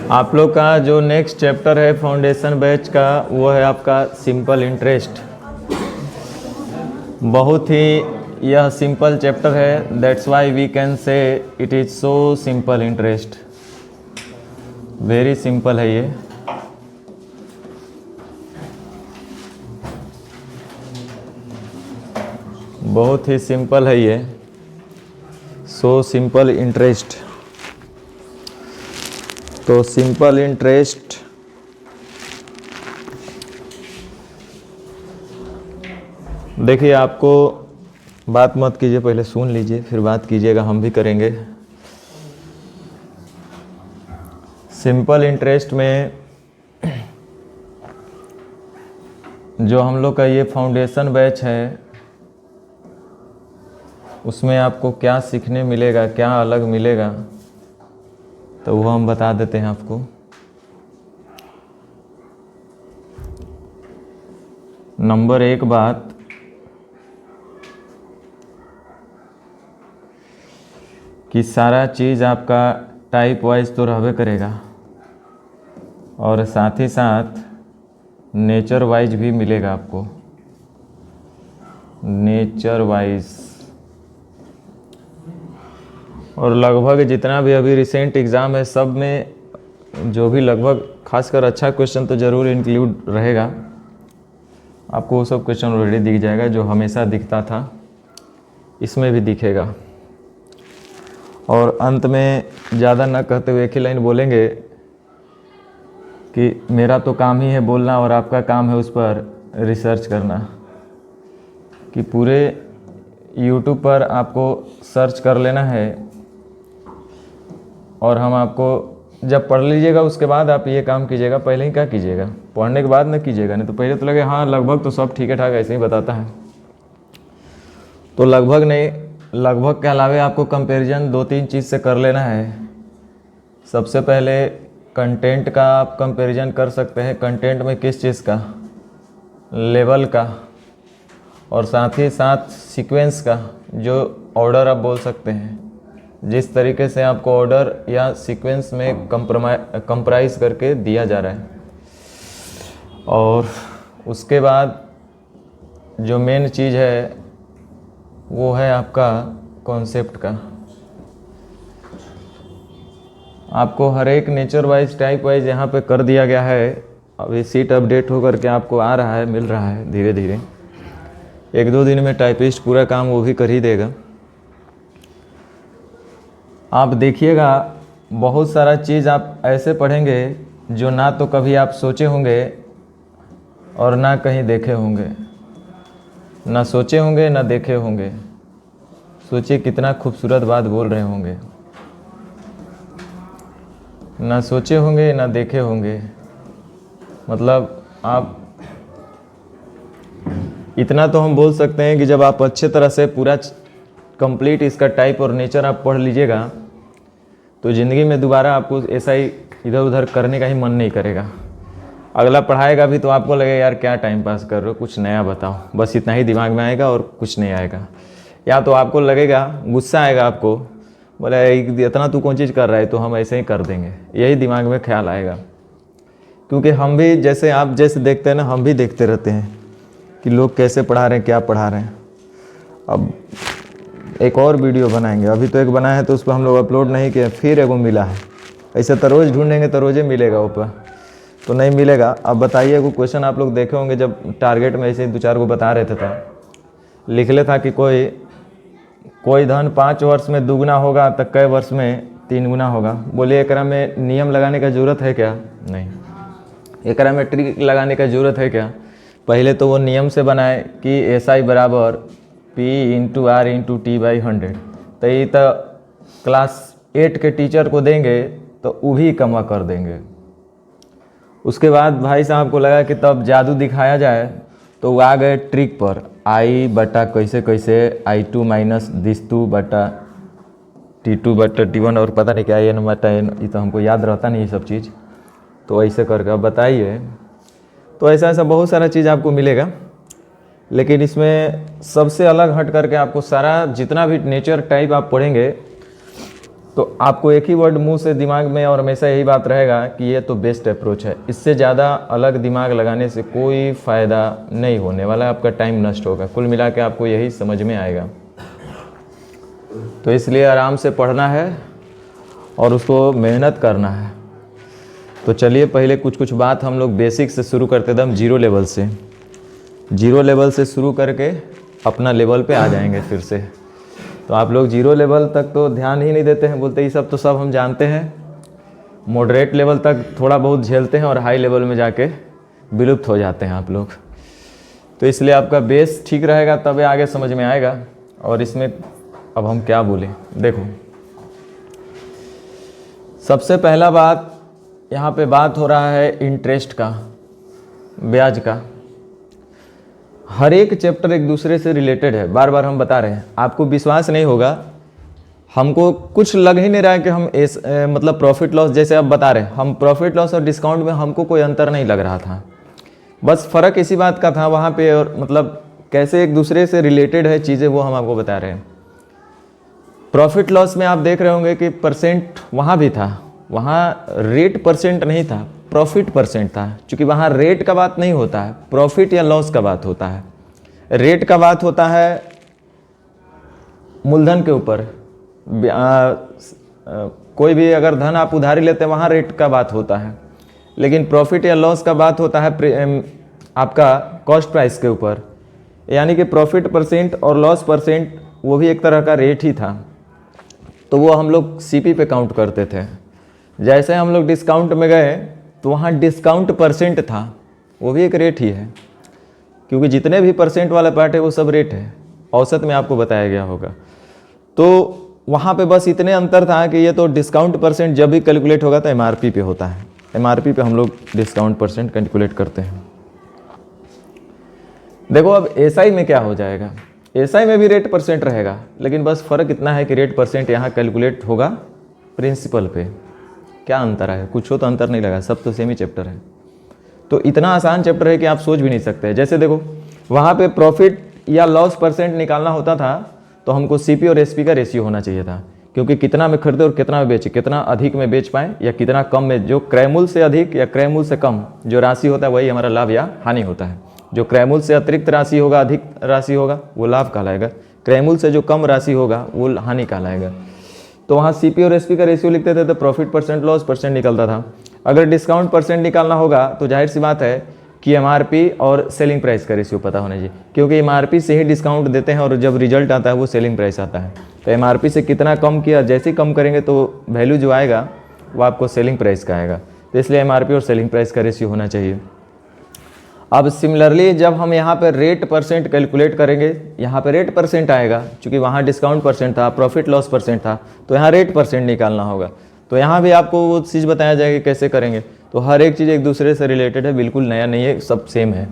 आप लोग का जो नेक्स्ट चैप्टर है फाउंडेशन बैच का, वो है आपका सिंपल इंटरेस्ट। बहुत ही यह सिंपल चैप्टर है, that's why we can say it is so simple interest. Very simple है ये। बहुत ही सिंपल है ये, सो सिंपल इंटरेस्ट। तो सिंपल इंटरेस्ट देखिए, आपको बात मत कीजिए, पहले सुन लीजिए फिर बात कीजिएगा, हम भी करेंगे। सिंपल इंटरेस्ट में जो हम लोग का ये फाउंडेशन बैच है, उसमें आपको क्या सीखने मिलेगा, क्या अलग मिलेगा, तो वो हम बता देते हैं आपको। नंबर एक बात, कि सारा चीज़ आपका टाइप वाइज तो रहबे करेगा, और साथ ही साथ नेचर वाइज भी मिलेगा आपको, नेचर वाइज। और लगभग जितना भी अभी रिसेंट एग्ज़ाम है, सब में जो भी लगभग खासकर अच्छा क्वेश्चन तो ज़रूर इंक्लूड रहेगा। आपको वो सब क्वेश्चन ऑलरेडी दिख जाएगा, जो हमेशा दिखता था इसमें भी दिखेगा। और अंत में ज़्यादा ना कहते हुए एक ही लाइन बोलेंगे कि मेरा तो काम ही है बोलना, और आपका काम है उस पर रिसर्च करना। कि पूरे YouTube पर आपको सर्च कर लेना है, और हम आपको जब पढ़ लीजिएगा उसके बाद आप ये काम कीजिएगा। पहले ही क्या कीजिएगा, पढ़ने के बाद न कीजिएगा, नहीं तो पहले तो लगे हाँ लगभग तो सब ठीक है ठाक ऐसे ही बताता है, तो लगभग नहीं, लगभग के अलावे आपको कंपैरिजन 2-3 चीज़ से कर लेना है। सबसे पहले कंटेंट का आप कंपैरिजन कर सकते हैं। कंटेंट में किस चीज़ का, लेवल का, और साथ ही साथ सीक्वेंस का, जो ऑर्डर आप बोल सकते हैं, जिस तरीके से आपको ऑर्डर या सीक्वेंस में कंप्राइज करके दिया जा रहा है। और उसके बाद जो मेन चीज़ है वो है आपका कॉन्सेप्ट का। आपको हर एक नेचर वाइज टाइप वाइज यहाँ पे कर दिया गया है। अभी सीट अपडेट होकर के आपको आ रहा है, मिल रहा है धीरे धीरे। 1-2 दिन में टाइपिस्ट पूरा काम वो भी कर ही देगा। आप देखिएगा, बहुत सारा चीज़ आप ऐसे पढ़ेंगे जो ना तो कभी आप सोचे होंगे और ना कहीं देखे होंगे, ना सोचे होंगे ना देखे होंगे। सोचिए कितना खूबसूरत बात बोल रहे होंगे। ना सोचे होंगे ना देखे होंगे, मतलब आप इतना तो हम बोल सकते हैं कि जब आप अच्छे तरह से पूरा कंप्लीट इसका टाइप और नेचर आप पढ़ लीजिएगा, तो ज़िंदगी में दोबारा आपको ऐसा ही इधर उधर करने का ही मन नहीं करेगा। अगला पढ़ाएगा भी तो आपको लगेगा यार क्या टाइम पास कर रहे हो, कुछ नया बताओ, बस इतना ही दिमाग में आएगा और कुछ नहीं आएगा। या तो आपको लगेगा, गुस्सा आएगा आपको, बोले इतना तू कौन चीज़ कर रहा है, तो हम ऐसे ही कर देंगे, यही दिमाग में ख्याल आएगा। क्योंकि हम भी जैसे आप जैसे देखते हैं ना, हम भी देखते रहते हैं कि लोग कैसे पढ़ा रहे हैं, क्या पढ़ा रहे हैं। अब एक और वीडियो बनाएंगे, अभी तो एक बनाया है तो उस पर हम लोग अपलोड नहीं किए, फिर एगो मिला है। ऐसे तो रोज़ ढूंढेंगे तो रोज़े मिलेगा ऊपर, तो नहीं मिलेगा। अब बताइए, वो क्वेश्चन आप लोग देखे होंगे जब टारगेट में ऐसे 2-4 को बता रहे थे, तो लिख ले था कि कोई धन 5 वर्ष में दुगना होगा तो कई वर्ष में 3 गुना होगा। बोलिए एकरा में नियम लगाने का ज़रूरत है क्या? नहीं। एकरा में ट्रिक लगाने का ज़रूरत है क्या? पहले तो वो नियम से बनाए कि SI बराबर P × R × T/100। तो ये तो क्लास 8 के टीचर को देंगे तो वो भी कमा कर देंगे। उसके बाद भाई साहब को लगा कि तब जादू दिखाया जाए, तो वो आ गए ट्रिक पर, I बटा कैसे कैसे I2 माइनस दिस 2 बटा T2 बटा T1 और पता नहीं क्या N बटा N, ये तो हमको याद रहता नहीं ये सब चीज़। तो ऐसे करके अब बताइए, तो ऐसा ऐसा बहुत सारा चीज़ आपको मिलेगा। लेकिन इसमें सबसे अलग हट करके आपको सारा जितना भी नेचर टाइप आप पढ़ेंगे, तो आपको एक ही वर्ड मुंह से दिमाग में और हमेशा यही बात रहेगा कि ये तो बेस्ट अप्रोच है। इससे ज़्यादा अलग दिमाग लगाने से कोई फ़ायदा नहीं होने वाला, आपका टाइम नष्ट होगा। कुल मिला के आपको यही समझ में आएगा। तो इसलिए आराम से पढ़ना है और उसको मेहनत करना है। तो चलिए पहले कुछ बात हम लोग बेसिक से शुरू करते एकदम जीरो लेवल से। जीरो लेवल से शुरू करके अपना लेवल पे आ जाएंगे फिर से। तो आप लोग जीरो लेवल तक तो ध्यान ही नहीं देते हैं, बोलते ये सब तो सब हम जानते हैं। मॉडरेट लेवल तक थोड़ा बहुत झेलते हैं और हाई लेवल में जाके विलुप्त हो जाते हैं आप लोग। तो इसलिए आपका बेस ठीक रहेगा तब आगे समझ में आएगा। और इसमें अब हम क्या बोलें, देखो सबसे पहला बात, यहाँ पे बात हो रहा है इंटरेस्ट का, ब्याज का। हर एक चैप्टर एक दूसरे से रिलेटेड है, बार बार हम बता रहे हैं। आपको विश्वास नहीं होगा, हमको कुछ लग ही नहीं रहा है कि हम मतलब प्रॉफिट लॉस जैसे आप बता रहे हैं, हम प्रॉफिट लॉस और डिस्काउंट में हमको कोई अंतर नहीं लग रहा था। बस फ़र्क इसी बात का था वहाँ पे, और मतलब कैसे एक दूसरे से रिलेटेड है चीज़ें वो हम आपको बता रहे हैं। प्रॉफिट लॉस में आप देख रहे होंगे कि परसेंट वहाँ भी था, वहाँ रेट परसेंट नहीं था, प्रॉफिट परसेंट था। क्योंकि वहाँ रेट का बात नहीं होता है, प्रॉफिट या लॉस का बात होता है। रेट का बात होता है मूलधन के ऊपर। कोई भी अगर धन आप उधारी लेते हैं वहाँ रेट का बात होता है, लेकिन प्रॉफिट या लॉस का बात होता है आपका कॉस्ट प्राइस के ऊपर। यानी कि प्रॉफिट परसेंट और लॉस परसेंट वो भी एक तरह का रेट ही था। तो वो हम लोग सीपी पे काउंट करते थे। जैसे हम लोग डिस्काउंट में गए तो वहाँ डिस्काउंट परसेंट था, वो भी एक रेट ही है। क्योंकि जितने भी परसेंट वाला पार्ट है वो सब रेट है, औसत में आपको बताया गया होगा। तो वहाँ पे बस इतने अंतर था कि ये तो डिस्काउंट परसेंट जब भी कैलकुलेट होगा तो एमआरपी पे होता है। एमआरपी पे हम लोग डिस्काउंट परसेंट कैलकुलेट करते हैं। देखो अब एसआई में क्या हो जाएगा, एसआई में भी रेट परसेंट रहेगा, लेकिन बस फ़र्क इतना है कि रेट परसेंट यहाँ कैलकुलेट होगा प्रिंसिपल पे। क्या अंतर है, कुछ हो तो अंतर नहीं लगा, सब तो सेम ही चैप्टर है। तो इतना आसान चैप्टर है कि आप सोच भी नहीं सकते। जैसे देखो वहाँ पे प्रॉफिट या लॉस परसेंट निकालना होता था तो हमको सीपी और एसपी का रेशियो होना चाहिए था। क्योंकि कितना में खरीदे और कितना में बेचे, कितना अधिक में बेच पाएँ या कितना कम में, जो क्रय मूल्य से अधिक या क्रय मूल्य से कम जो राशि होता है वही हमारा लाभ या हानि होता है। जो क्रय मूल्य से अतिरिक्त राशि होगा, अधिक राशि होगा, वो लाभ कहलाएगा। क्रय मूल्य से जो कम राशि होगा वो हानि कहलाएगा। तो वहाँ सीपी और एसपी का रेशियो लिखते थे तो प्रॉफिट परसेंट लॉस परसेंट निकलता था। अगर डिस्काउंट परसेंट निकालना होगा तो जाहिर सी बात है कि एमआरपी और सेलिंग प्राइस का रेशियो पता होना चाहिए। क्योंकि एमआरपी से ही डिस्काउंट देते हैं और जब रिजल्ट आता है वो सेलिंग प्राइस आता है। तो एमआरपी से कितना कम किया, जैसे ही कम करेंगे तो वैल्यू जो आएगा वो आपको सेलिंग प्राइस का आएगा। तो इसलिए एमआरपी और सेलिंग प्राइस का रेशियो होना चाहिए। अब सिमिलरली जब हम यहाँ पर रेट परसेंट कैलकुलेट करेंगे, यहाँ पे रेट परसेंट आएगा। क्योंकि वहाँ डिस्काउंट परसेंट था, प्रॉफिट लॉस परसेंट था, तो यहाँ रेट परसेंट निकालना होगा। तो यहाँ भी आपको वो चीज़ बताया जाएगा कैसे करेंगे। तो हर एक चीज़ एक दूसरे से रिलेटेड है, बिल्कुल नया नहीं है, सब सेम है।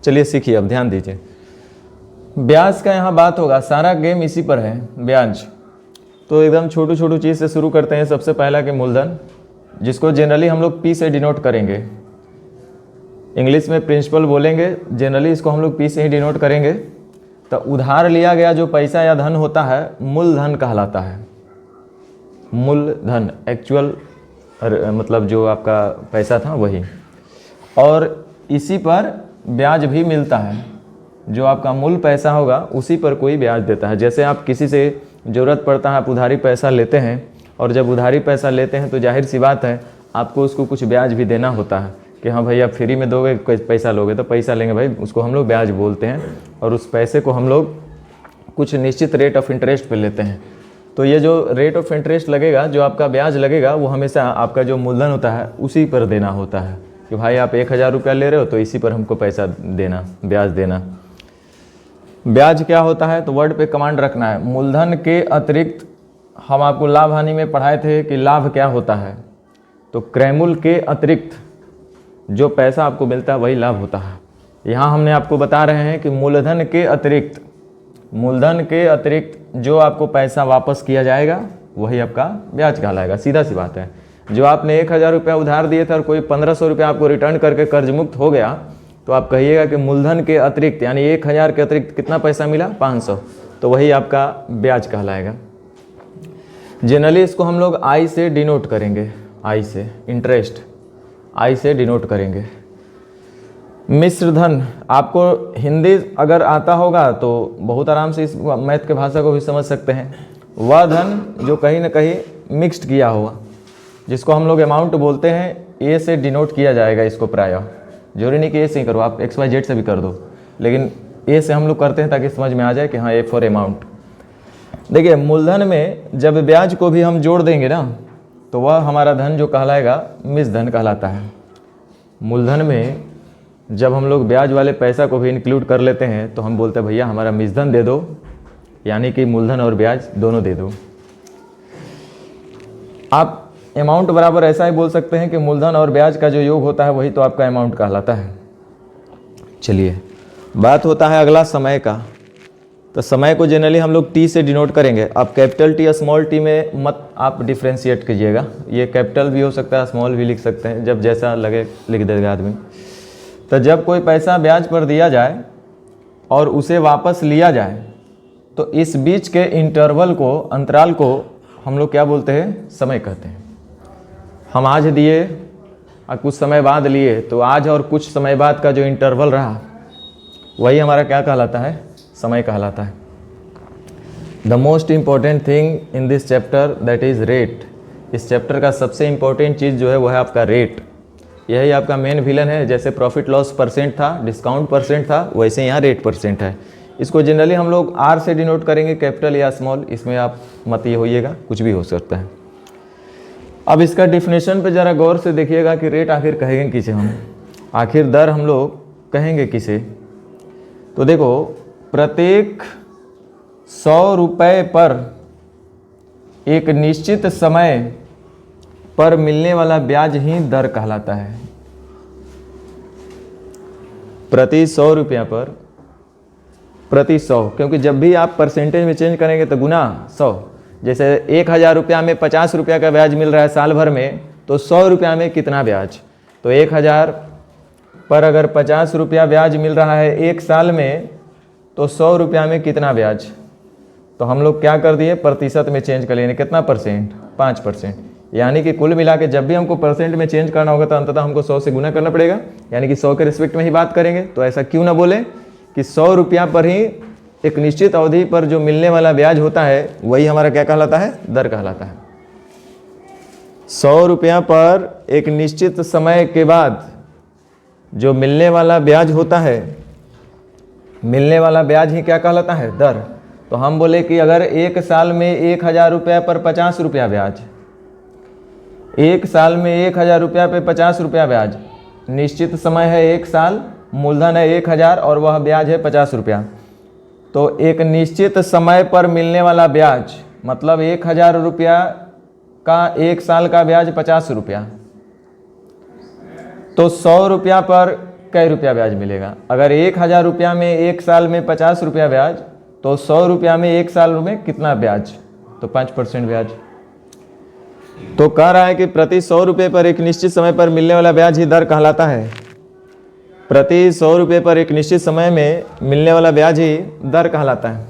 चलिए सीखिए, अब ध्यान दीजिए। ब्याज का यहाँ बात होगा, सारा गेम इसी पर है, ब्याज। तो एकदम छोटू छोटू चीज़ से शुरू करते हैं। सबसे पहला कि मूलधन, जिसको जनरली हम लोग पी से डिनोट करेंगे। इंग्लिश में प्रिंसिपल बोलेंगे, जनरली इसको हम लोग पी से ही डिनोट करेंगे। तो उधार लिया गया जो पैसा या धन होता है मूलधन कहलाता है। मूलधन एक्चुअल मतलब जो आपका पैसा था वही, और इसी पर ब्याज भी मिलता है। जो आपका मूल पैसा होगा उसी पर कोई ब्याज देता है। जैसे आप किसी से ज़रूरत पड़ता है, आप उधारी पैसा लेते हैं, और जब उधारी पैसा लेते हैं तो जाहिर सी बात है आपको उसको कुछ ब्याज भी देना होता है कि हाँ भाई आप फ्री में दोगे, कोई पैसा लोगे तो पैसा लेंगे भाई, उसको हम लोग ब्याज बोलते हैं। और उस पैसे को हम लोग कुछ निश्चित रेट ऑफ इंटरेस्ट पे लेते हैं। तो ये जो रेट ऑफ इंटरेस्ट लगेगा, जो आपका ब्याज लगेगा, वो हमेशा आपका जो मूलधन होता है उसी पर देना होता है कि भाई आप 1000 रुपया ले रहे हो तो इसी पर हमको पैसा देना, ब्याज देना। ब्याज क्या होता है, तो वर्ड पे कमांड रखना है। मूलधन के अतिरिक्त हम आपको लाभ हानि में पढ़ाए थे कि लाभ क्या होता है। तो क्रय मूल्य के अतिरिक्त जो पैसा आपको मिलता है वही लाभ होता है। यहाँ हमने आपको बता रहे हैं कि मूलधन के अतिरिक्त, मूलधन के अतिरिक्त जो आपको पैसा वापस किया जाएगा वही आपका ब्याज कहलाएगा। सीधा सी बात है। जो आपने 1000 रुपया उधार दिए थे और कोई 1500 रुपया आपको रिटर्न करके कर्ज मुक्त हो गया, तो आप कहिएगा कि मूलधन के अतिरिक्त, यानी 1000 के अतिरिक्त कितना पैसा मिला, 500, तो वही आपका ब्याज कहलाएगा। जनरली इसको हम लोग आई से डिनोट करेंगे, आई से, इंटरेस्ट आई से डिनोट करेंगे। मिश्र धन, आपको हिंदी अगर आता होगा तो बहुत आराम से इस मैथ के भाषा को भी समझ सकते हैं। वह धन जो कहीं ना कहीं मिक्स्ड किया हुआ, जिसको हम लोग अमाउंट बोलते हैं, ए से डिनोट किया जाएगा इसको प्रायः। जरूरी नहीं कि ए से ही करो, आप XYZ से भी कर दो, लेकिन ए से हम लोग करते हैं ताकि समझ में आ जाए कि हाँ ए फॉर अमाउंट। देखिए मूलधन में जब ब्याज को भी हम जोड़ देंगे ना, तो वह हमारा धन जो कहलाएगा मिश्र धन कहलाता है। मूलधन में जब हम लोग ब्याज वाले पैसा को भी इंक्लूड कर लेते हैं तो हम बोलते हैं भैया हमारा मिश्र धन दे दो, यानी कि मूलधन और ब्याज दोनों दे दो। आप अमाउंट बराबर ऐसा ही बोल सकते हैं कि मूलधन और ब्याज का जो योग होता है वही तो आपका अमाउंट कहलाता है। चलिए बात होता है अगला समय का। तो समय को जनरली हम लोग टी से डिनोट करेंगे। अब कैपिटल टी या स्मॉल टी में मत आप डिफ्रेंशिएट कीजिएगा, ये कैपिटल भी हो सकता है, स्मॉल भी लिख सकते हैं, जब जैसा लगे लिख देगा आदमी। तो जब कोई पैसा ब्याज पर दिया जाए और उसे वापस लिया जाए तो इस बीच के इंटरवल को, अंतराल को हम लोग क्या बोलते हैं? समय कहते हैं। हम आज दिए और कुछ समय बाद लिए, तो आज और कुछ समय बाद का जो इंटरवल रहा वही हमारा क्या कहलाता है? समय कहलाता है। The most important thing in this chapter that is rate. इस चैप्टर का सबसे इम्पॉर्टेंट चीज़ जो है वो है आपका रेट। यही आपका मेन विलन है। जैसे प्रॉफिट लॉस परसेंट था, डिस्काउंट परसेंट था, वैसे यहाँ रेट परसेंट है। इसको जनरली हम लोग आर से डिनोट करेंगे, कैपिटल या स्मॉल, इसमें आप मत ये होइएगा, कुछ भी हो सकता है। अब इसका डिफिनेशन पे ज़रा गौर से देखिएगा कि रेट आखिर कहेंगे किसे हम, आखिर दर हम लोग कहेंगे किसे। तो देखो, प्रत्येक 100 रुपये पर एक निश्चित समय पर मिलने वाला ब्याज ही दर कहलाता है। प्रति 100 रुपया पर, प्रति 100, क्योंकि जब भी आप परसेंटेज में चेंज करेंगे तो गुना 100। जैसे 1000 रुपया में 50 रुपया का ब्याज मिल रहा है साल भर में, तो 100 रुपया में कितना ब्याज? तो 1000 पर अगर 50 रुपया ब्याज मिल रहा है एक साल में, तो 100 रुपया में कितना ब्याज? तो हम लोग क्या कर दिए? प्रतिशत में चेंज कर लिए। कितना परसेंट? 5%। यानी कि कुल मिला के जब भी हमको परसेंट में चेंज करना होगा तो अंततः हमको 100 से गुना करना पड़ेगा, यानी कि 100 के रिस्पेक्ट में ही बात करेंगे। तो ऐसा क्यों ना बोले कि 100 रुपया पर ही एक निश्चित अवधि पर जो मिलने वाला ब्याज होता है वही हमारा क्या कहलाता है? दर कहलाता है। 100 रुपया पर एक निश्चित समय के बाद जो मिलने वाला ब्याज होता है, मिलने वाला ब्याज ही क्या कहलाता है? दर। तो हम बोले कि अगर एक साल में 1000 रुपया पर 50 रुपया ब्याज, एक साल में 1000 रुपया पे 50 रुपया ब्याज, निश्चित समय है एक साल, मूलधन है 1000 और वह ब्याज है 50 रुपया। तो एक निश्चित समय पर मिलने वाला ब्याज मतलब 1000 रुपया का एक साल का ब्याज 50 रुपया, तो 100 रुपया पर कई रुपया ब्याज मिलेगा? अगर 1000 रुपया में एक साल में 50 रुपया ब्याज, तो 100 रुपया में एक साल में कितना ब्याज? तो 5% ब्याज। तो कह रहा है कि प्रति 100 रुपये पर एक निश्चित समय पर मिलने वाला ब्याज ही दर कहलाता है। प्रति 100 रुपये पर एक निश्चित समय में मिलने वाला ब्याज ही दर कहलाता है।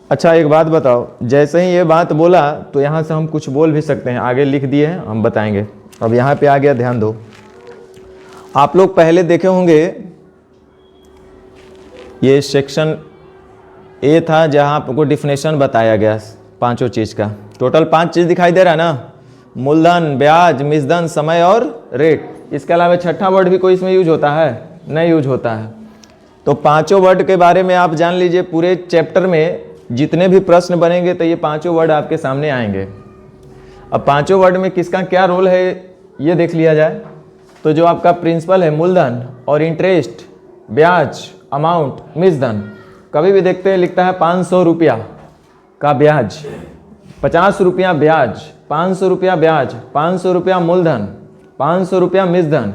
अच्छा एक बात बताओ, जैसे ही ये बात बोला तो यहाँ से हम कुछ बोल भी सकते हैं, आगे लिख दिए हैं, हम बताएंगे। अब यहाँ पे आ गया, ध्यान दो। आप लोग पहले देखे होंगे ये सेक्शन ए था जहाँ आपको डिफिनेशन बताया गया पांचों चीज़ का। टोटल 5 चीज़ दिखाई दे रहा है ना? मूलधन, ब्याज, मिश्रधन, समय और रेट। इसके अलावा छठा वर्ड भी कोई इसमें यूज होता है? नहीं यूज होता है। तो पांचों वर्ड के बारे में आप जान लीजिए। पूरे चैप्टर में जितने भी प्रश्न बनेंगे तो ये पांचों वर्ड आपके सामने आएंगे। अब पांचों वर्ड में किसका क्या रोल है ये देख लिया जाए। तो जो आपका प्रिंसिपल है मूलधन और इंटरेस्ट, ब्याज, अमाउंट, मिश्रधन, कभी भी देखते हैं लिखता है 500 रुपया का ब्याज, 50 रुपया ब्याज, 500 रुपया ब्याज, 500 रुपया मूलधन, 500 रुपया मिश्रधन।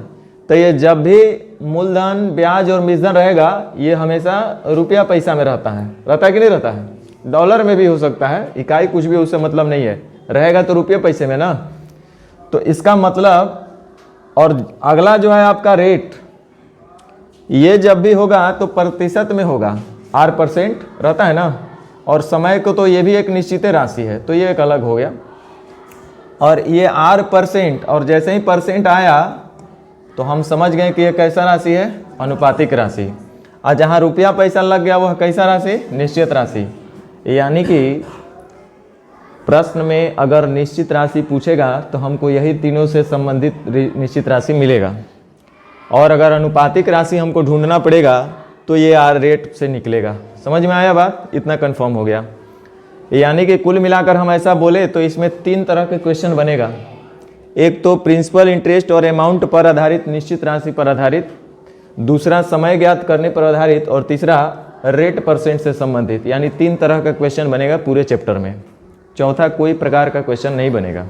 तो ये जब भी मूलधन, ब्याज और मिश्रधन रहेगा ये हमेशा रुपया पैसा में रहता है कि नहीं रहता है? डॉलर में भी हो सकता है, इकाई कुछ भी उससे मतलब नहीं है, रहेगा तो रुपये पैसे में ना। तो इसका मतलब, और अगला जो है आपका रेट, ये जब भी होगा तो प्रतिशत में होगा, R% रहता है ना। और समय को तो ये भी एक निश्चित राशि है, तो ये एक अलग हो गया। और ये R%, और जैसे ही परसेंट आया तो हम समझ गए कि ये कैसा राशि है, अनुपातिक राशि। और जहाँ रुपया पैसा लग गया वह कैसा राशि, निश्चित राशि। यानी कि प्रश्न में अगर निश्चित राशि पूछेगा तो हमको यही तीनों से संबंधित निश्चित राशि मिलेगा। और अगर अनुपातिक राशि हमको ढूंढना पड़ेगा तो ये R रेट से निकलेगा। समझ में आया बात, इतना कंफर्म हो गया। यानी कि कुल मिलाकर हम ऐसा बोले तो इसमें 3 तरह के क्वेश्चन बनेगा। एक तो प्रिंसिपल, इंटरेस्ट और अमाउंट पर आधारित, निश्चित राशि पर आधारित, दूसरा समय ज्ञात करने पर आधारित, और तीसरा रेट परसेंट से संबंधित। यानी 3 तरह का क्वेश्चन बनेगा पूरे चैप्टर में। चौथा कोई प्रकार का क्वेश्चन नहीं बनेगा।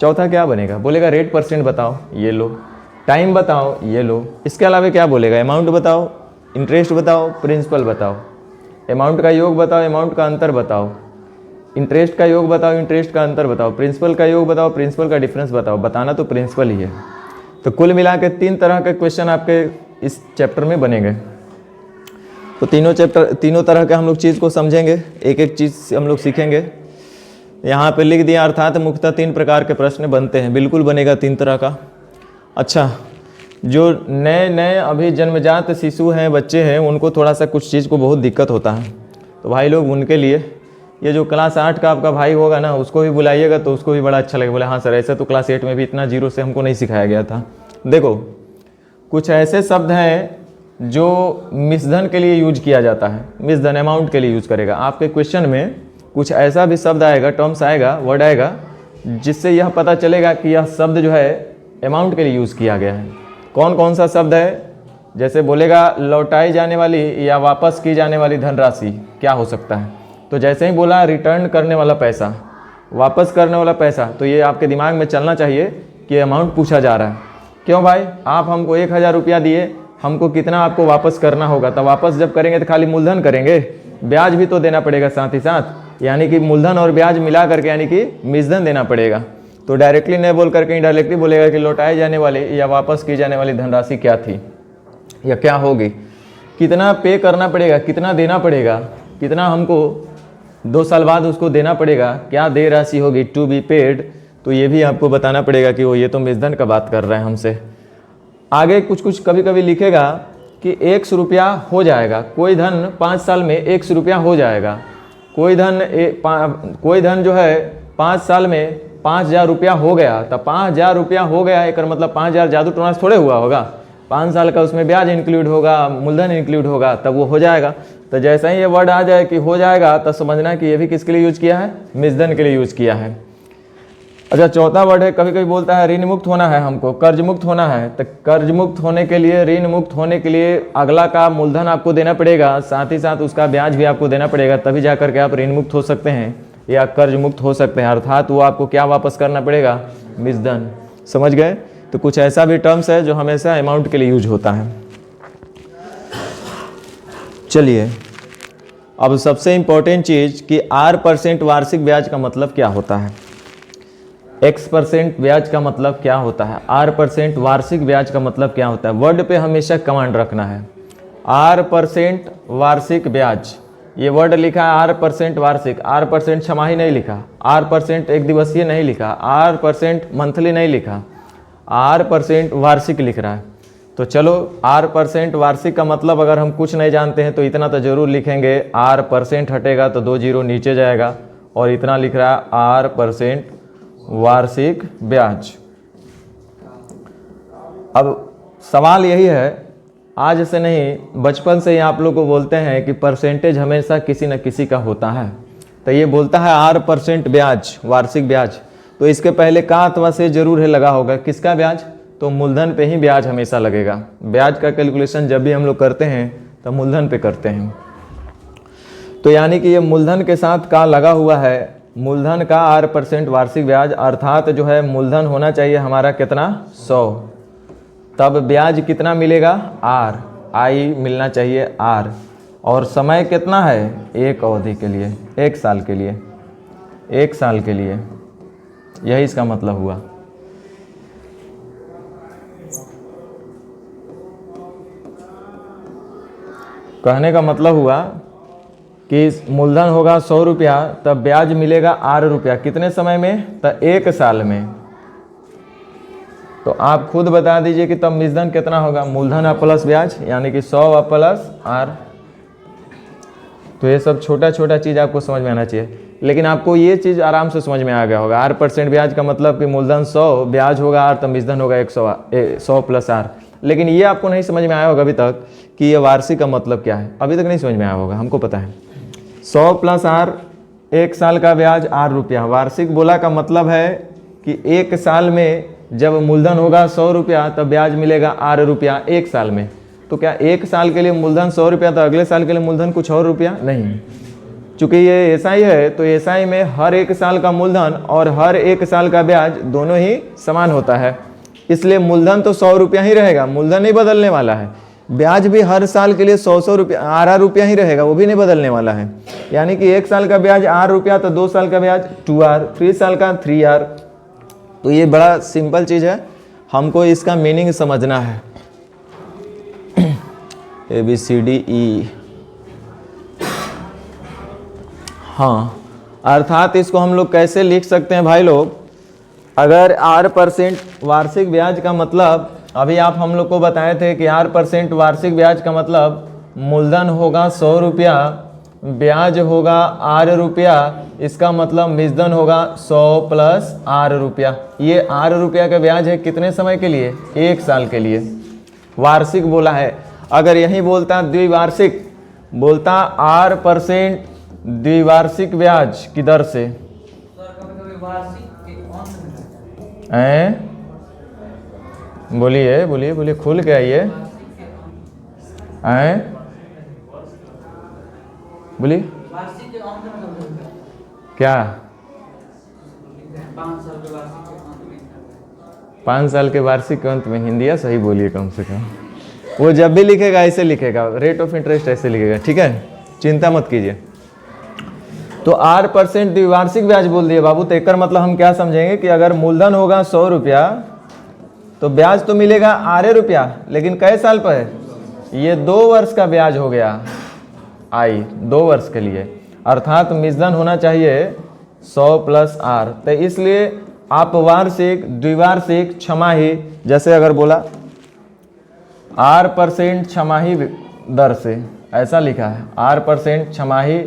चौथा क्या बनेगा, बोलेगा रेट परसेंट बताओ, ये लो, टाइम बताओ, ये लो। इसके अलावा क्या बोलेगा, अमाउंट बताओ, इंटरेस्ट बताओ, प्रिंसिपल बताओ। अमाउंट का योग बताओ, अमाउंट का अंतर बताओ, इंटरेस्ट का योग बताओ, इंटरेस्ट का अंतर बताओ, प्रिंसिपल का योग बताओ, प्रिंसिपल का डिफरेंस बताओ। बताना तो प्रिंसिपल ही है। तो कुल मिला के 3 तरह के क्वेश्चन आपके इस चैप्टर में बनेंगे। तो तीनों तरह के हम लोग चीज़ को समझेंगे, एक एक चीज़ हम लोग सीखेंगे। यहाँ पे लिख दिया, अर्थात मुख्यतः 3 प्रकार के प्रश्न बनते हैं। बिल्कुल बनेगा 3 तरह का। अच्छा, जो नए अभी जन्मजात शिशु हैं, बच्चे हैं, उनको थोड़ा सा कुछ चीज़ को बहुत दिक्कत होता है। तो भाई लोग उनके लिए ये जो क्लास 8 का आपका भाई होगा ना, उसको भी बुलाइएगा तो उसको भी बड़ा अच्छा लगेगा। बोले हाँ सर, ऐसा तो क्लास 8 में भी इतना जीरो से हमको नहीं सिखाया गया था। देखो, कुछ ऐसे शब्द हैं जो मिसधन के लिए यूज किया जाता है, मिसधन अमाउंट के लिए यूज करेगा। आपके क्वेश्चन में कुछ ऐसा भी शब्द आएगा, टर्म्स आएगा, वर्ड आएगा, जिससे यह पता चलेगा कि यह शब्द जो है अमाउंट के लिए यूज़ किया गया है। कौन कौन सा शब्द है, जैसे बोलेगा लौटाई जाने वाली या वापस की जाने वाली धनराशि, क्या हो सकता है। तो जैसे ही बोला रिटर्न करने वाला पैसा, वापस करने वाला पैसा, तो ये आपके दिमाग में चलना चाहिए कि अमाउंट पूछा जा रहा है। क्यों भाई, आप हमको 1000 रुपया दिए, हमको कितना आपको वापस करना होगा। तो वापस जब करेंगे तो खाली मूलधन करेंगे, ब्याज भी तो देना पड़ेगा साथ ही साथ। यानी कि मूलधन और ब्याज मिला करके यानी कि मिसधन देना पड़ेगा। तो डायरेक्टली नहीं बोल करके इनडायरेक्टली बोलेगा कि लौटाए जाने वाले या वापस की जाने वाली धनराशि क्या थी या क्या होगी, कितना पे करना पड़ेगा, कितना देना पड़ेगा, कितना हमको 2 साल बाद उसको देना पड़ेगा, क्या देय राशि होगी, टू बी पेड। तो ये भी आपको बताना पड़ेगा कि वो ये तो मिसधन का बात कर रहे हैं हमसे। आगे कुछ कभी कभी लिखेगा कि 100 रुपया हो जाएगा, कोई धन 5 साल में 100 रुपया हो जाएगा, कोई धन जो है 5 साल में 5000 रुपया हो गया। तो 5000 रुपया हो गया, एक मतलब 5000 जादू टोना थोड़े हुआ होगा, 5 साल का उसमें ब्याज इंक्लूड होगा, मूलधन इंक्लूड होगा, तब वो हो जाएगा। तो जैसे ही ये वर्ड आ जाए कि हो जाएगा, तो समझना कि ये भी किसके लिए यूज किया है, मिसधन के लिए यूज किया है। अच्छा, चौथा वर्ड है, कभी कभी बोलता है ऋण मुक्त होना है, हमको कर्ज मुक्त होना है। तो कर्ज मुक्त होने के लिए, ऋण मुक्त होने के लिए अगला का मूलधन आपको देना पड़ेगा, साथ ही साथ उसका ब्याज भी आपको देना पड़ेगा, तभी जा करके आप ऋण मुक्त हो सकते हैं या कर्ज मुक्त हो सकते हैं। अर्थात वो आपको क्या वापस करना पड़ेगा, मिसधन। समझ गए। तो कुछ ऐसा भी टर्म्स है जो हमेशा अमाउंट के लिए यूज होता है। चलिए, अब सबसे इंपॉर्टेंट चीज कि R% वार्षिक ब्याज का मतलब क्या होता है, X% ब्याज का मतलब क्या होता है, R% वार्षिक ब्याज का मतलब क्या होता है। वर्ड पे हमेशा कमांड रखना है। R% वार्षिक ब्याज, ये वर्ड लिखा है R% वार्षिक, R% छमाही नहीं लिखा, R% एक दिवसीय नहीं लिखा, R% मंथली नहीं लिखा, R% वार्षिक लिख रहा है। तो चलो, R% वार्षिक का मतलब अगर हम कुछ नहीं जानते हैं तो इतना तो जरूर लिखेंगे, R% हटेगा तो 2 जीरो नीचे जाएगा, और इतना लिख रहा है R% वार्षिक ब्याज। अब सवाल यही है, आज से नहीं बचपन से ही आप लोग को बोलते हैं कि परसेंटेज हमेशा किसी न किसी का होता है। तो ये बोलता है R% ब्याज, वार्षिक ब्याज, तो इसके पहले का अथवा से जरूर है लगा होगा। किसका ब्याज, तो मूलधन पे ही ब्याज हमेशा लगेगा। ब्याज का कैलकुलेशन जब भी हम लोग करते हैं तो मूलधन पे करते हैं। तो यानी कि ये मूलधन के साथ का लगा हुआ है, मूलधन का R% वार्षिक ब्याज, अर्थात जो है मूलधन होना चाहिए हमारा कितना, 100, तब ब्याज कितना मिलेगा, I मिलना चाहिए R, और समय कितना है, एक अवधि के लिए, 1 साल के लिए, 1 साल के लिए, यही इसका मतलब हुआ। कहने का मतलब हुआ कि मूलधन होगा 100 रुपया तब ब्याज मिलेगा 8 रुपया, कितने समय में? तो 1 साल में। तो आप खुद बता दीजिए कि तब मिश्रण कितना होगा, मूलधन प्लस ब्याज, यानी कि 100 प्लस आर। तो ये सब छोटा छोटा चीज़ आपको समझ में आना चाहिए, लेकिन आपको ये चीज़ आराम से समझ में आ गया होगा। 8% ब्याज का मतलब कि मूलधन 100, ब्याज होगा आर, तब मिश्रण होगा 100 प्लस आर। लेकिन ये आपको नहीं समझ में आया होगा अभी तक कि ये वार्षिक का मतलब क्या है, अभी तक नहीं समझ में आया होगा, हमको पता है। 100 प्लस आर, 1 साल का ब्याज 8 रुपया। वार्षिक बोला का मतलब है कि 1 साल में जब मूलधन होगा 100 रुपया तब ब्याज मिलेगा 8 रुपया 1 साल में। तो क्या 1 साल के लिए मूलधन 100 रुपया तो अगले साल के लिए मूलधन कुछ और रुपया? नहीं, चूंकि ये एसआई है तो एसआई में हर 1 साल का मूलधन और हर 1 साल का ब्याज दोनों ही समान होता है, इसलिए मूलधन तो 100 रुपया ही रहेगा, मूलधन नहीं बदलने वाला है। ब्याज भी हर साल के लिए 100 रुपया 8 रुपया ही रहेगा, वो भी नहीं बदलने वाला है। यानी कि 1 साल का ब्याज 8 रुपया तो 2 साल का ब्याज 2R, 3 साल का 3R। तो ये बड़ा सिंपल चीज़ है, हमको इसका मीनिंग समझना है। ABCDE, हाँ, अर्थात इसको हम लोग कैसे लिख सकते हैं भाई लोग? अगर 8% वार्षिक ब्याज का मतलब, अभी आप हम लोग को बताए थे कि 8% वार्षिक ब्याज का मतलब मूलधन होगा 100 रुपया, ब्याज होगा 8 रुपया, इसका मतलब मिश्रण होगा 100 प्लस 8 रुपया। ये 8 रुपया का ब्याज है कितने समय के लिए? 1 साल के लिए। वार्षिक बोला है, अगर यही बोलता द्विवार्षिक, बोलता 8% द्विवार्षिक ब्याज की दर से, बोलिए बोलिए बोलिए, खुल के आइए, बोलिए क्या? 5 साल के वार्षिक के अंत में, हिंदिया सही बोलिए कम से कम। वो जब भी लिखेगा ऐसे लिखेगा, रेट ऑफ इंटरेस्ट ऐसे लिखेगा, ठीक है, चिंता मत कीजिए। तो 8% द्विवार्षिक ब्याज बोल दिए बाबू, तो एकर मतलब हम क्या समझेंगे कि अगर मूलधन होगा 100 रुपया तो ब्याज तो मिलेगा 8 रुपया, लेकिन कई साल पर है? ये 2 वर्ष का ब्याज हो गया, 2 वर्ष के लिए, अर्थात मिश्रण होना चाहिए 100 प्लस आर। तो इसलिए आप वार्षिक, द्विवार्षिक, छमाही, जैसे अगर बोला 8% छमाही दर से, ऐसा लिखा है 8% छमाही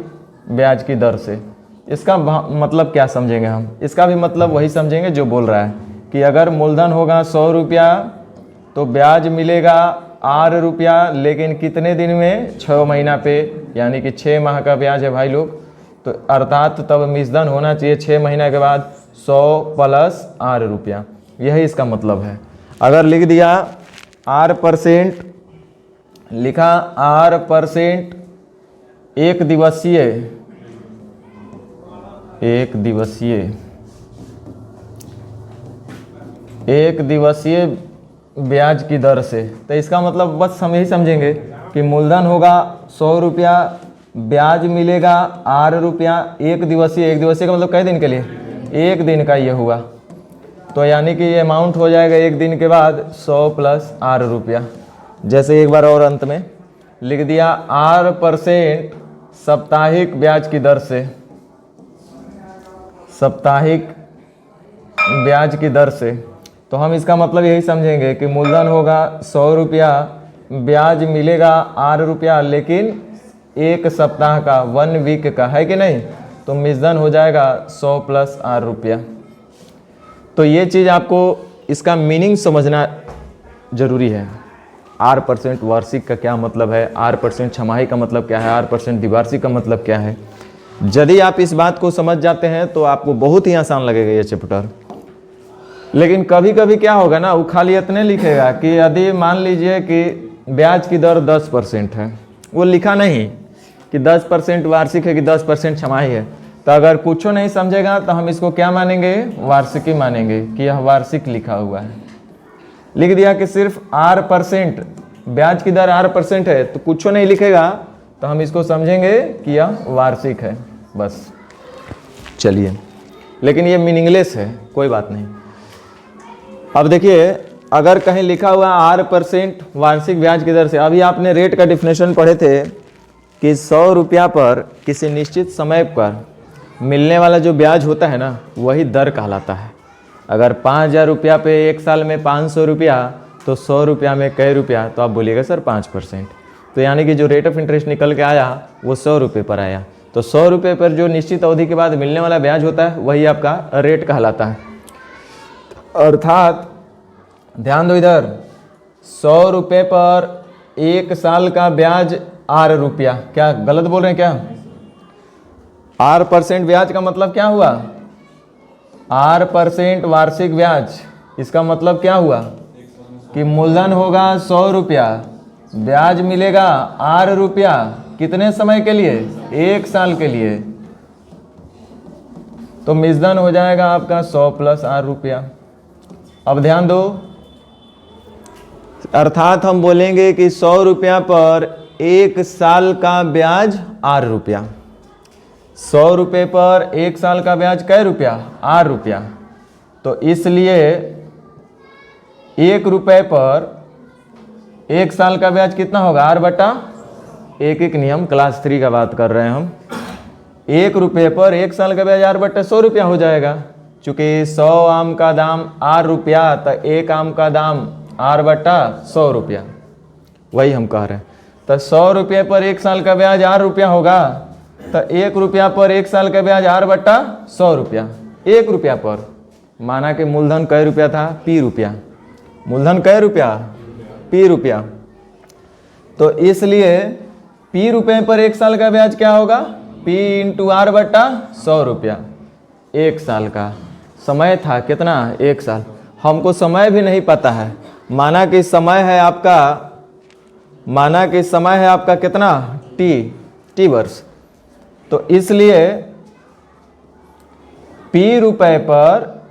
ब्याज की दर से, इसका मतलब क्या समझेंगे हम? इसका भी मतलब वही समझेंगे जो बोल रहा है कि अगर मूलधन होगा 100 रुपया तो ब्याज मिलेगा 8 रुपया, लेकिन कितने दिन में? 6 महीना पे, यानी कि 6 माह का ब्याज है भाई लोग। तो अर्थात तब मिश्रण होना चाहिए 6 महीना के बाद 100 प्लस 8 रुपया, यही इसका मतलब है। अगर लिख दिया 8%, लिखा 8% एक दिवसीय ब्याज की दर से, तो इसका मतलब बस हम यही समझेंगे कि मूलधन होगा 100 रुपया, ब्याज मिलेगा 8 रुपया, एक दिवसीय का मतलब कई दिन के लिए? 1 दिन का ये हुआ, तो यानी कि ये अमाउंट हो जाएगा 1 दिन के बाद 100 प्लस 8 रुपया। जैसे एक बार और अंत में लिख दिया 8% साप्ताहिक ब्याज की दर से, साप्ताहिक ब्याज की दर से, तो हम इसका मतलब यही समझेंगे कि मूलधन होगा 100 रुपया, ब्याज मिलेगा 8 रुपया, लेकिन 1 सप्ताह का, 1 वीक का, है कि नहीं? तो मिश्रण हो जाएगा 100 प्लस 8 रुपया। तो ये चीज़ आपको इसका मीनिंग समझना जरूरी है। 8% वार्षिक का क्या मतलब है, 8% छमाही का मतलब क्या है, 8% द्विवार्षिक का मतलब क्या है। यदि आप इस बात को समझ जाते हैं तो आपको बहुत ही आसान लगेगा ये चैप्टर। लेकिन कभी कभी क्या होगा ना, वो खाली इतने लिखेगा कि यदि मान लीजिए कि ब्याज की दर 10% है, वो लिखा नहीं कि 10% वार्षिक है कि 10% छमाही है, तो अगर कुछ नहीं समझेगा तो हम इसको क्या मानेंगे? वार्षिकी मानेंगे कि यह वार्षिक लिखा हुआ है। लिख दिया कि सिर्फ 8%, ब्याज की दर 8% है, तो कुछ नहीं लिखेगा तो हम इसको समझेंगे कि यह वार्षिक है, बस। चलिए, लेकिन ये मीनिंगलेस है, कोई बात नहीं। अब देखिए, अगर कहीं लिखा हुआ 8% वार्षिक ब्याज की दर से, अभी आपने रेट का डिफिनेशन पढ़े थे कि 100 रुपया पर किसी निश्चित समय पर मिलने वाला जो ब्याज होता है ना, वही दर कहलाता है। अगर 5,000 रुपया पे एक साल में 500 रुपया, तो 100 रुपया में कै रुपया, तो आप बोलिएगा सर 5%। तो यानी कि जो रेट ऑफ इंटरेस्ट निकल के आया वो 100 रुपये पर आया। तो 100 रुपये पर जो निश्चित अवधि के बाद मिलने वाला ब्याज होता है वही आपका रेट कहलाता है। अर्थात ध्यान दो इधर, 100 रुपये पर एक साल का ब्याज 8 रुपया। क्या गलत बोल रहे हैं क्या? 8% ब्याज का मतलब क्या हुआ? 8% वार्षिक ब्याज। इसका मतलब क्या हुआ कि मूलधन होगा 100 रुपया, ब्याज मिलेगा 8 रुपया। कितने समय के लिए? एक साल के लिए। तो मिश्रण हो जाएगा आपका 100 प्लस 8 रुपया। अब ध्यान दो, अर्थात हम बोलेंगे कि 100 रुपया पर एक साल का ब्याज 8 रुपया। 100 रुपये पर एक साल का ब्याज कै रुपया? 8 रुपया। तो इसलिए 1 रुपये पर एक साल का ब्याज कितना होगा? 8/1 नियम क्लास 3 का बात कर रहे हैं हम। 1 रुपये पर एक साल का ब्याज 8/100 रुपया हो जाएगा। चूँकि 100 आम का दाम 8 रुपया, तो एक आम का दाम 8/100 रुपया, वही हम कह रहे हैं। तो 100 रुपये पर एक साल का ब्याज 8 रुपया होगा, तो 1 रुपया पर एक साल का ब्याज 8/100 रुपया। 1 रुपया पर माना कि मूलधन कै रुपया था? P रुपया। मूलधन कै रुपया? P रुपया। तो इसलिए P रुपये पर एक साल का ब्याज क्या होगा? P × 8/100 रुपया। एक साल का समय था कितना? 1 साल। हमको समय भी नहीं पता है। माना कि समय है आपका कितना? T वर्ष। तो इसलिए P रुपये पर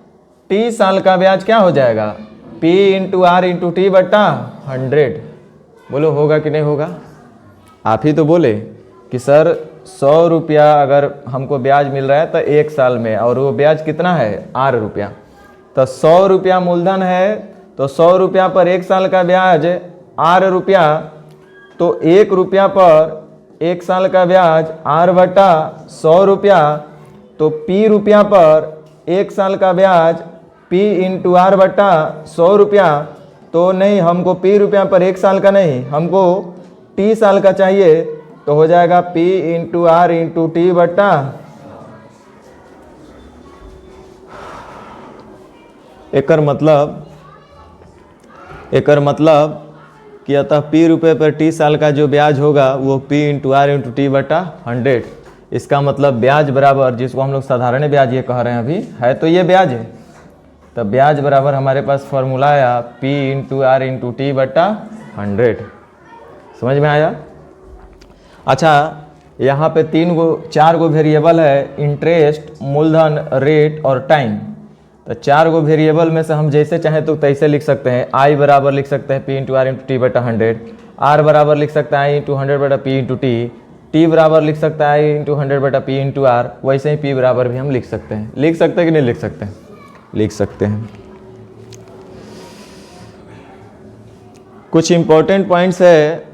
T साल का ब्याज क्या हो जाएगा? P × R × T/100। बोलो होगा कि नहीं होगा? आप ही तो बोले कि सर 100 रुपया अगर हमको ब्याज मिल रहा है तो एक साल में, और वो ब्याज कितना है? 8 रुपया। तो 100 रुपया मूलधन है, तो 100 रुपया पर एक साल का ब्याज 8 रुपया। तो 1 रुपया पर एक साल का ब्याज 8/100 रुपया। तो P रुपया पर एक साल का ब्याज P × R/100 रुपया। तो नहीं, हमको P रुपया पर एक साल का नहीं, हमको T साल का चाहिए। तो हो जाएगा P × R × T/। एकर मतलब कि अतः P रुपये पर T साल का जो ब्याज होगा वो P × R × T/100। इसका मतलब ब्याज बराबर, जिसको हम लोग साधारण ब्याज ये कह रहे हैं अभी, है तो ये ब्याज है। तो ब्याज बराबर हमारे पास फॉर्मूला आया P × R × T/100। समझ में आया? अच्छा, यहाँ पे 4 गो वेरिएबल है, इंटरेस्ट, मूलधन, रेट और टाइम। तो 4 गो वेरिएबल में से हम जैसे चाहें तो तैसे लिख सकते हैं। I बराबर लिख सकते हैं P × R × T/100, R बराबर लिख सकते हैं I × 100/P × T, T बराबर लिख सकता है I × 100/P × R। वैसे ही P बराबर भी हम लिख सकते हैं। लिख सकते हैं कि नहीं लिख सकते हैं? लिख सकते हैं। कुछ इंपॉर्टेंट पॉइंट्स है,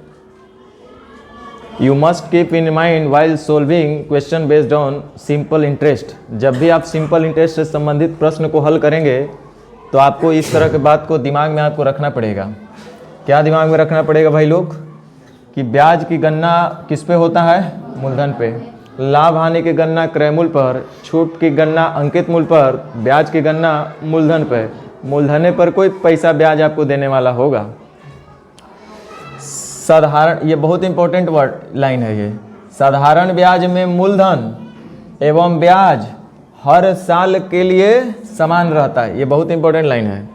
you must keep in mind while solving question based on simple interest. जब भी आप सिंपल इंटरेस्ट से संबंधित प्रश्न को हल करेंगे तो आपको इस तरह की बात को दिमाग में आपको रखना पड़ेगा। क्या दिमाग में रखना पड़ेगा भाई लोग? कि ब्याज की गणना किस पे होता है? मूलधन पे। लाभ हानि की गणना क्रय मूल्य पर, छूट की गणना अंकित मूल्य पर, ब्याज की गणना मूलधन पे। मूलधन पर कोई पैसा ब्याज आपको देने वाला होगा। साधारण, ये बहुत इंपॉर्टेंट वर्ड लाइन है ये, साधारण ब्याज में मूलधन एवं ब्याज हर साल के लिए समान रहता है। ये बहुत इंपॉर्टेंट लाइन है,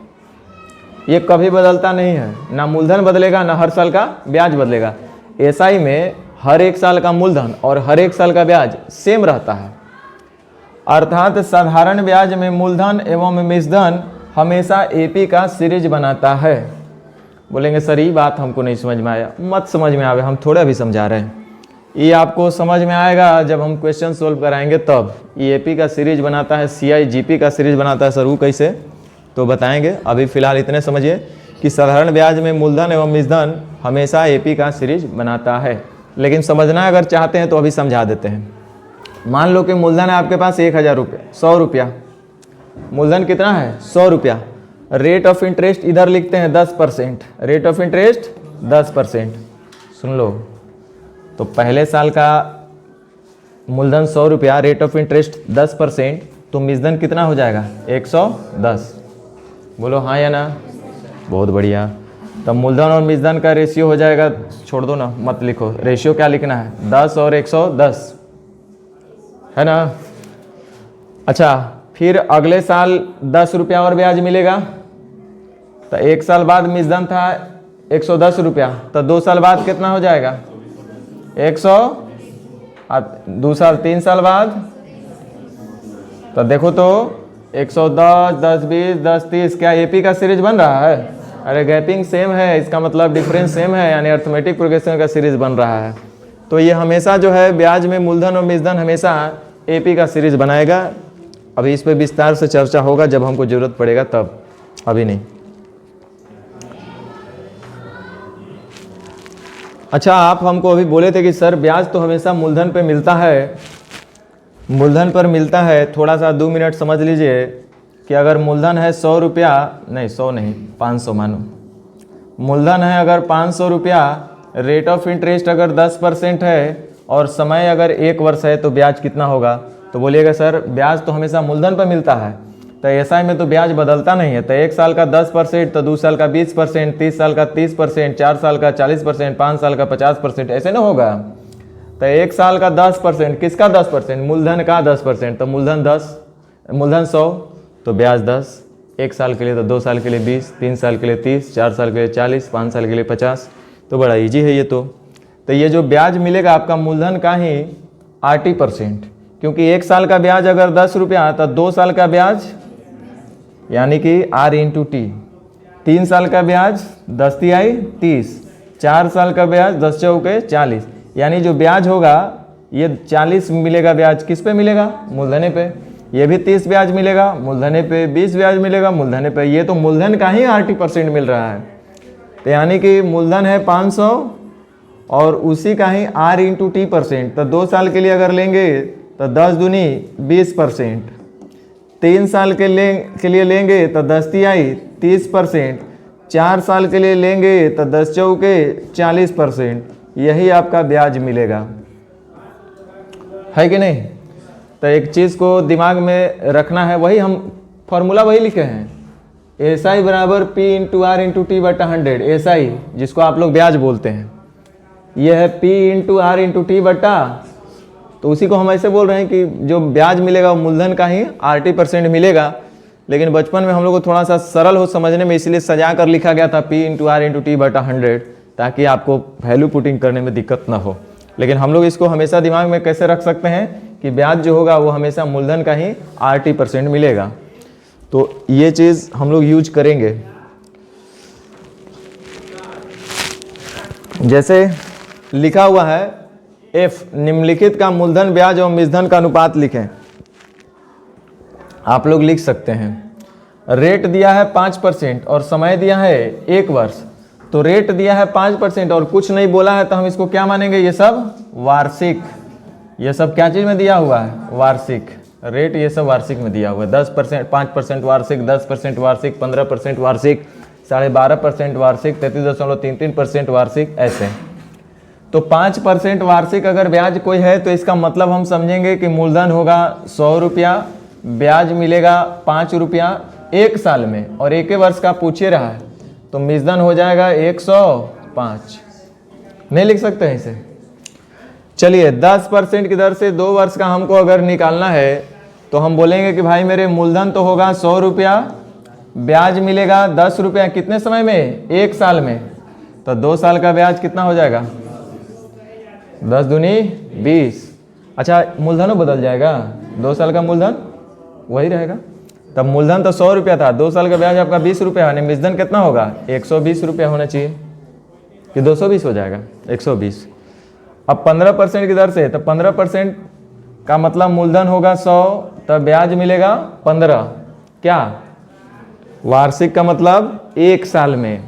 ये कभी बदलता नहीं है। ना मूलधन बदलेगा ना हर साल का ब्याज बदलेगा। एसआई में हर एक साल का मूलधन और हर एक साल का ब्याज सेम रहता है। अर्थात साधारण ब्याज में मूलधन एवं मिश्रधन हमेशा एपी का सीरीज बनाता है। बोलेंगे सर ये बात हमको नहीं समझ में आया। मत समझ में आवे, हम थोड़ा भी समझा रहे हैं। ये आपको समझ में आएगा जब हम क्वेश्चन सोल्व कराएंगे तब। ये एपी का सीरीज बनाता है, सीआई जीपी का सीरीज बनाता है। सर वो कैसे, तो बताएंगे। अभी फिलहाल इतने समझिए कि साधारण ब्याज में मूलधन एवं मिश्रधन हमेशा एपी का सीरीज बनाता है। लेकिन समझना अगर चाहते हैं तो अभी समझा देते हैं। मान लो कि मूलधन है आपके पास 1000 रुपये, 100 रुपया। मूलधन कितना है? 100 रुपया। रेट ऑफ इंटरेस्ट इधर लिखते हैं 10%। Rate of interest 10%। सुन लो, तो पहले साल का मूलधन 100 रुपया, रेट ऑफ इंटरेस्ट 10%, तो मिसधन कितना हो जाएगा? 110। बोलो हाँ या ना? बहुत बढ़िया। तब मूलधन और मिसधन का रेशियो हो जाएगा, छोड़ दो ना, मत लिखो, रेशियो क्या लिखना है? 10 और 110, है ना? अच्छा, फिर अगले साल 10 रुपया और ब्याज मिलेगा। तो एक साल बाद मिसधन था 110 रुपया, तो 2 साल बाद कितना हो जाएगा? 100। 2 साल, 3 साल बाद, तो देखो तो 110, 10, 20, 10, 30, क्या एपी का सीरीज बन रहा है? अरे गैपिंग सेम है, इसका मतलब डिफरेंस सेम है, यानी अर्थमेटिक प्रोग्रेशन का सीरीज बन रहा है। तो ये हमेशा जो है ब्याज में मूलधन और मिसधन हमेशा एपी का सीरीज बनाएगा। अभी इस पर विस्तार से चर्चा होगा जब हमको जरूरत पड़ेगा तब, अभी नहीं। अच्छा, आप हमको अभी बोले थे कि सर ब्याज तो हमेशा मूलधन पे मिलता है, मूलधन पर मिलता है। थोड़ा सा 2 मिनट समझ लीजिए कि अगर मूलधन है 100 रुपया, नहीं 100 नहीं, 500 मानो। मूलधन है अगर 500 रुपया, रेट ऑफ इंटरेस्ट अगर 10% है और समय अगर 1 वर्ष है, तो ब्याज कितना होगा? तो बोलिएगा सर ब्याज तो हमेशा मूलधन पर मिलता है, तो एसआई में तो ब्याज बदलता नहीं है। तो 1 साल का 10%, तो 2 साल का 20%, 30 साल का 30%, 4 साल का 40%, 5 साल का 50%, ऐसे ना होगा। तो 1 साल का 10%, किसका 10%? मूलधन का 10%। तो मूलधन 10, मूलधन 100, तो ब्याज 10। 1 साल के लिए, तो 2 साल के लिए 20, 3 साल के लिए 30, 4 साल के लिए 40, 5 साल के लिए 50। तो बड़ा इजी है ये। तो ये जो ब्याज मिलेगा आपका मूलधन का ही 80%, क्योंकि 1 साल का ब्याज अगर 10 रुपया, तो 2 साल का ब्याज यानी कि R इंटू टी। 3 साल का ब्याज 10 तिहाई 30, 4 साल का ब्याज 10 चौके 40, यानी जो ब्याज होगा ये 40 मिलेगा। ब्याज किस पे मिलेगा? मूलधने पे। ये भी 30 ब्याज मिलेगा मूलधने पे, 20 ब्याज मिलेगा मूलधने पे। ये तो मूलधन का ही 80% मिल रहा है। तो यानी कि मूलधन है 500 और उसी का ही R इंटू टी %। तो 2 साल के लिए अगर लेंगे तो 10 दूनी 20%, 3 साल के लिए लेंगे तो 10 तिहाई 30%, 4 साल के लिए लेंगे तो 10 चौके 40%। यही आपका ब्याज मिलेगा, है कि नहीं? तो एक चीज़ को दिमाग में रखना है, वही हम फॉर्मूला वही लिखे हैं, एसआई बराबर P into R into T बटा 100। एसआई जिसको आप लोग ब्याज बोलते हैं, ये है P into R into T बटा, तो उसी को हम ऐसे बोल रहे हैं कि जो ब्याज मिलेगा वो मूलधन का ही 80% मिलेगा। लेकिन बचपन में हम लोग को थोड़ा सा सरल हो समझने में, इसलिए सजा कर लिखा गया था P into R into T बटा 100, ताकि आपको वैल्यू पुटिंग करने में दिक्कत ना हो। लेकिन हम लोग इसको हमेशा दिमाग में कैसे रख सकते हैं कि ब्याज जो होगा वो हमेशा मूलधन का ही 80% मिलेगा। तो ये चीज़ हम लोग यूज करेंगे। जैसे लिखा हुआ है F, निम्नलिखित का मूलधन ब्याज और मिसधन का अनुपात लिखें। आप लोग लिख सकते हैं। रेट दिया है 5% और समय दिया है 1 वर्ष। तो रेट दिया है 5% और कुछ नहीं बोला है, तो हम इसको क्या मानेंगे? ये सब वार्षिक। ये सब क्या चीज़ में दिया हुआ है? वार्षिक। रेट ये सब वार्षिक में दिया हुआ है। 10%, 5% वार्षिक, 10% वार्षिक, 15% वार्षिक, 12.5% वार्षिक, 33.33% वार्षिक, ऐसे। तो 5% वार्षिक अगर ब्याज कोई है, तो इसका मतलब हम समझेंगे कि मूलधन होगा 100 रुपया, ब्याज मिलेगा 5 रुपया 1 साल में, और 1 वर्ष का पूछे रहा है, तो मिसधन हो जाएगा 105। नहीं लिख सकते हैं इसे? चलिए 10% की दर से 2 वर्ष का हमको अगर निकालना है, तो हम बोलेंगे कि भाई मेरे मूलधन तो होगा 100 रुपया, ब्याज मिलेगा 10 रुपया, कितने समय में? 1 साल में। तो 2 साल का ब्याज कितना हो जाएगा? 10 दूनी 20। अच्छा, मूलधनों बदल जाएगा, 2 साल का मूलधन वही रहेगा। तब मूलधन तो 100 रुपया था, 2 साल का ब्याज आपका 20 रुपया, यानी मिसधन कितना होगा? 120 रुपया होना चाहिए, कि 220 हो जाएगा? 120। अब 15% की दर से, तो 15% का मतलब मूलधन होगा 100, तब ब्याज मिलेगा 15। क्या? वार्षिक का मतलब 1 साल में।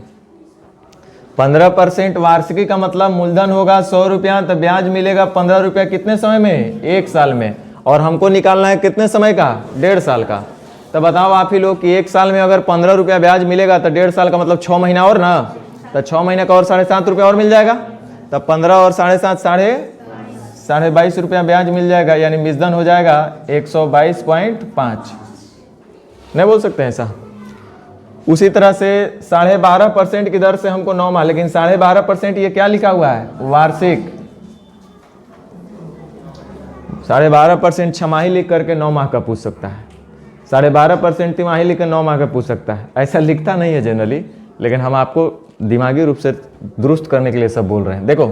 15% वार्षिकी का मतलब मूलधन होगा 100 रुपया, तो ब्याज मिलेगा 15 रुपया कितने समय में? 1 साल में। और हमको निकालना है कितने समय का? 1.5 साल का। तो बताओ आप ही लोग कि 1 साल में अगर 15 रुपया ब्याज मिलेगा तो 1.5 साल का मतलब 6 महीना और ना, तो 6 महीने का और 7.5 रुपया और मिल जाएगा। तब 15 और 7.5 साढ़े 22 रुपया ब्याज मिल जाएगा, यानी मूलधन हो जाएगा 122.5। नहीं बोल सकते हैं ऐसा? उसी तरह से 12.5% की दर से हमको 9 माह, लेकिन 12.5% ये क्या लिखा हुआ है? वार्षिक। 12.5% छमाही लिख करके 9 माह का पूछ सकता है, 12.5% तिमाही लिख कर 9 माह का पूछ सकता है। ऐसा लिखता नहीं है जनरली, लेकिन हम आपको दिमागी रूप से दुरुस्त करने के लिए सब बोल रहे हैं। देखो,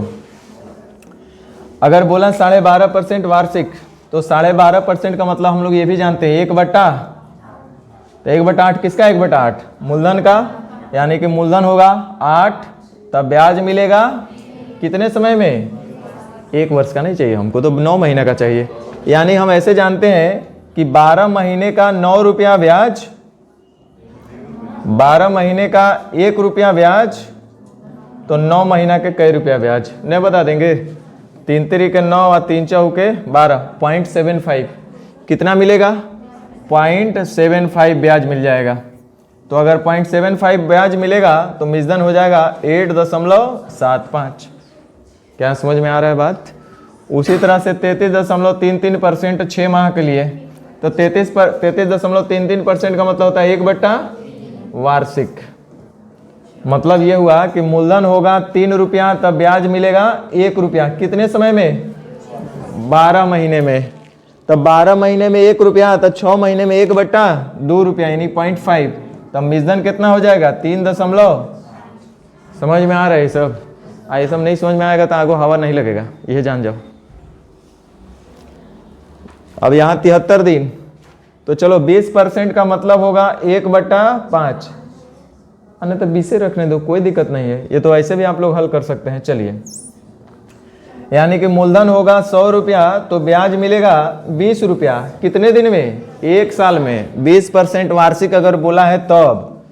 अगर बोला 12.5% वार्षिक, तो 12.5% का मतलब हम लोग ये भी जानते हैं 1/, तो 1/8 किसका? 1/8 मूलधन का, यानी कि मूलधन होगा 8, तब ब्याज मिलेगा कितने समय में? 1 वर्ष का नहीं चाहिए हमको, तो 9 महीने का चाहिए। यानी हम ऐसे जानते हैं कि 12 महीने का 9 रुपया ब्याज, 12 महीने का 1 रुपया ब्याज, तो 9 महीना के कई रुपया ब्याज नहीं बता देंगे? 3 तिरी 9 और 3 चौके 12, 0.75 कितना मिलेगा? 0.75 ब्याज मिल जाएगा। तो अगर 0.75 ब्याज मिलेगा तो मूलधन हो जाएगा 8.75। क्या समझ में आ रहा है बात? उसी तरह से 33.33% 6 माह के लिए, तो 33.33% का मतलब होता है 1/, वार्षिक। मतलब ये हुआ कि मूलधन होगा 3 रुपया, तब ब्याज मिलेगा 1 रुपया कितने समय में? 12 महीने में। तब 12 महीने में 1 रुपया, तो 6 महीने में 1/2 रुपया, यानी 0.5। तब मूलधन कितना हो जाएगा? 3 दशमलव। समझ में आ रहा है ये सब? ये सब नहीं समझ में आएगा तो आगो हवा नहीं लगेगा, ये जान जाओ। अब यहाँ 73 दिन, तो चलो 20% का मतलब होगा 1/5, अन्य तो 20 रखने दो, कोई दिक्कत नहीं है, ये तो ऐसे भी आप लोग हल कर सकते हैं। चलिए, यानी कि मूलधन होगा 100 रुपया, तो ब्याज मिलेगा 20 रुपया कितने दिन में? 1 साल में। 20% वार्षिक अगर बोला है तब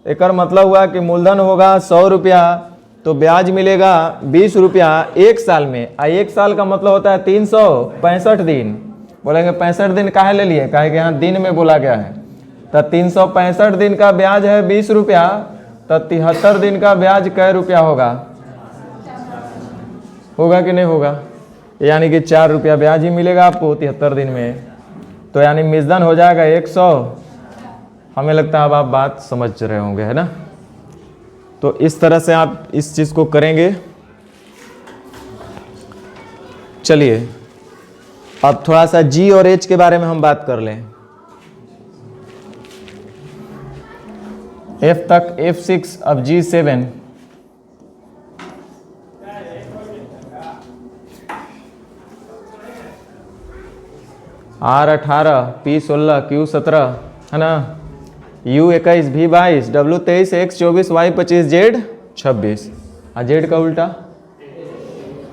एक मतलब हुआ कि मूलधन होगा 100 रुपया, तो ब्याज मिलेगा 20 रुपया 1 साल में। 1 साल का मतलब होता है 365 दिन। बोलेंगे 65 दिन काहे ले लिए? काहे कि यहाँ दिन में बोला गया है। तो 365 दिन का ब्याज है 20 रुपया, तो 73 दिन का ब्याज कै रुपया होगा? होगा कि नहीं होगा? यानी कि 4 रुपया ब्याज ही मिलेगा आपको 73 दिन में। तो यानी मूलधन हो जाएगा 100। हमें लगता है अब आप बात समझ रहे होंगे, है ना? तो इस तरह से आप इस चीज़ को करेंगे। चलिए, अब थोड़ा सा जी और एच के बारे में हम बात कर लें। F तक F6, अब G7। R18, P16, Q17, है ना? U21, V22, W23, X24, Y25, Z26। Z का उल्टा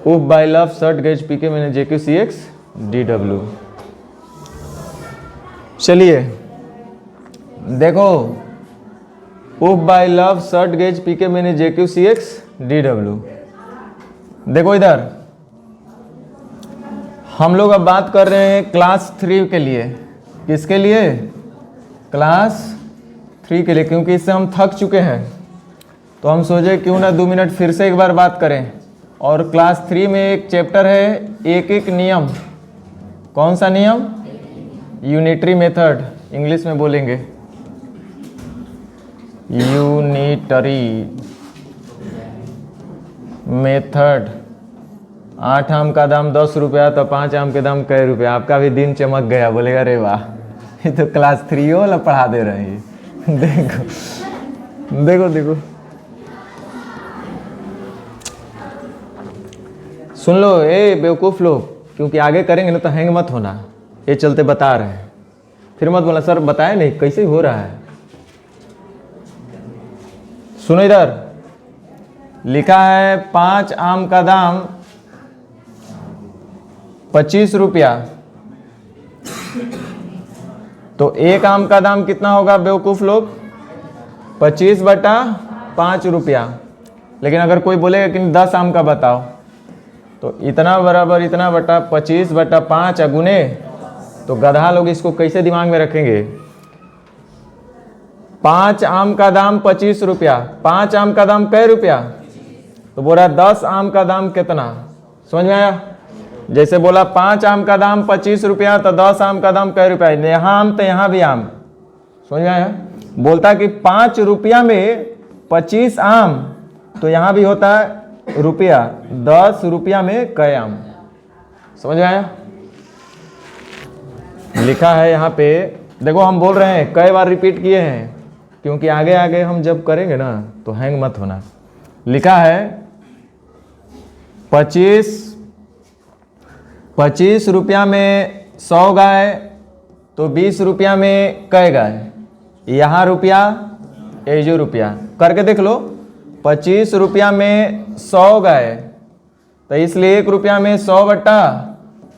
उप by love shirt gauge PK मैंने JQCX DW। चलिए देखो, उप by love shirt gauge PK मैंने JQCX DW। देखो इधर हम लोग अब बात कर रहे हैं क्लास 3 के लिए। किसके लिए? क्लास 3 के लिए, क्योंकि इससे हम थक चुके हैं, तो हम सोचे क्यों ना 2 मिनट फिर से एक बार बात करें। और क्लास 3 में एक चैप्टर है एक एक नियम। कौन सा नियम? यूनिटरी मेथड, इंग्लिश में बोलेंगे यूनिटरी मेथड। 8 आम का दाम 10 रुपया, तो 5 आम के दाम कै रुपया? आपका भी दिन चमक गया, बोलेगा अरे वाह, ये तो क्लास 3 वाला पढ़ा दे रहे हैं। देखो देखो देखो, सुन लो ए बेवकूफ़ लोग, क्योंकि आगे करेंगे ना तो हैंग मत होना, ये चलते बता रहे हैं। फिर मत बोला सर बताए नहीं, कैसे हो रहा है। सुनो इधर लिखा है 5 आम का दाम 25 रुपया, तो 1 आम का दाम कितना होगा बेवकूफ़ लोग? 25/5 रुपया। लेकिन अगर कोई बोलेगा कि 10 आम का बताओ, तो इतना बराबर इतना बटा 25 बटा 5 गुने, तो गधा लोग इसको कैसे दिमाग में रखेंगे? 5 आम का दाम 25 रुपया, 5 आम का दाम कै रुपया? तो बोला 10 आम का दाम कितना? समझ में आया? जैसे बोला 5 आम का दाम 25 रुपया, तो 10 आम का दाम कै रुपया? यहाँ आम तो यहाँ भी आम। समझ में आया? बोलता कि 5 रुपया में 25 आम, तो यहाँ भी होता है रुपया, 10 रुपया में कै आम। समझ में आया? लिखा है यहाँ पे, देखो हम बोल रहे हैं कई बार रिपीट किए हैं, क्योंकि आगे आगे हम जब करेंगे ना तो हैंग मत होना। लिखा है 25 रुपया में 100 गाय, तो 20 रुपया में कै गाय? यहाँ रुपया, ये जो रुपया करके देख लो। 25 रुपया में 100 गाय, तो इसलिए 1 रुपया में 100 बट्टा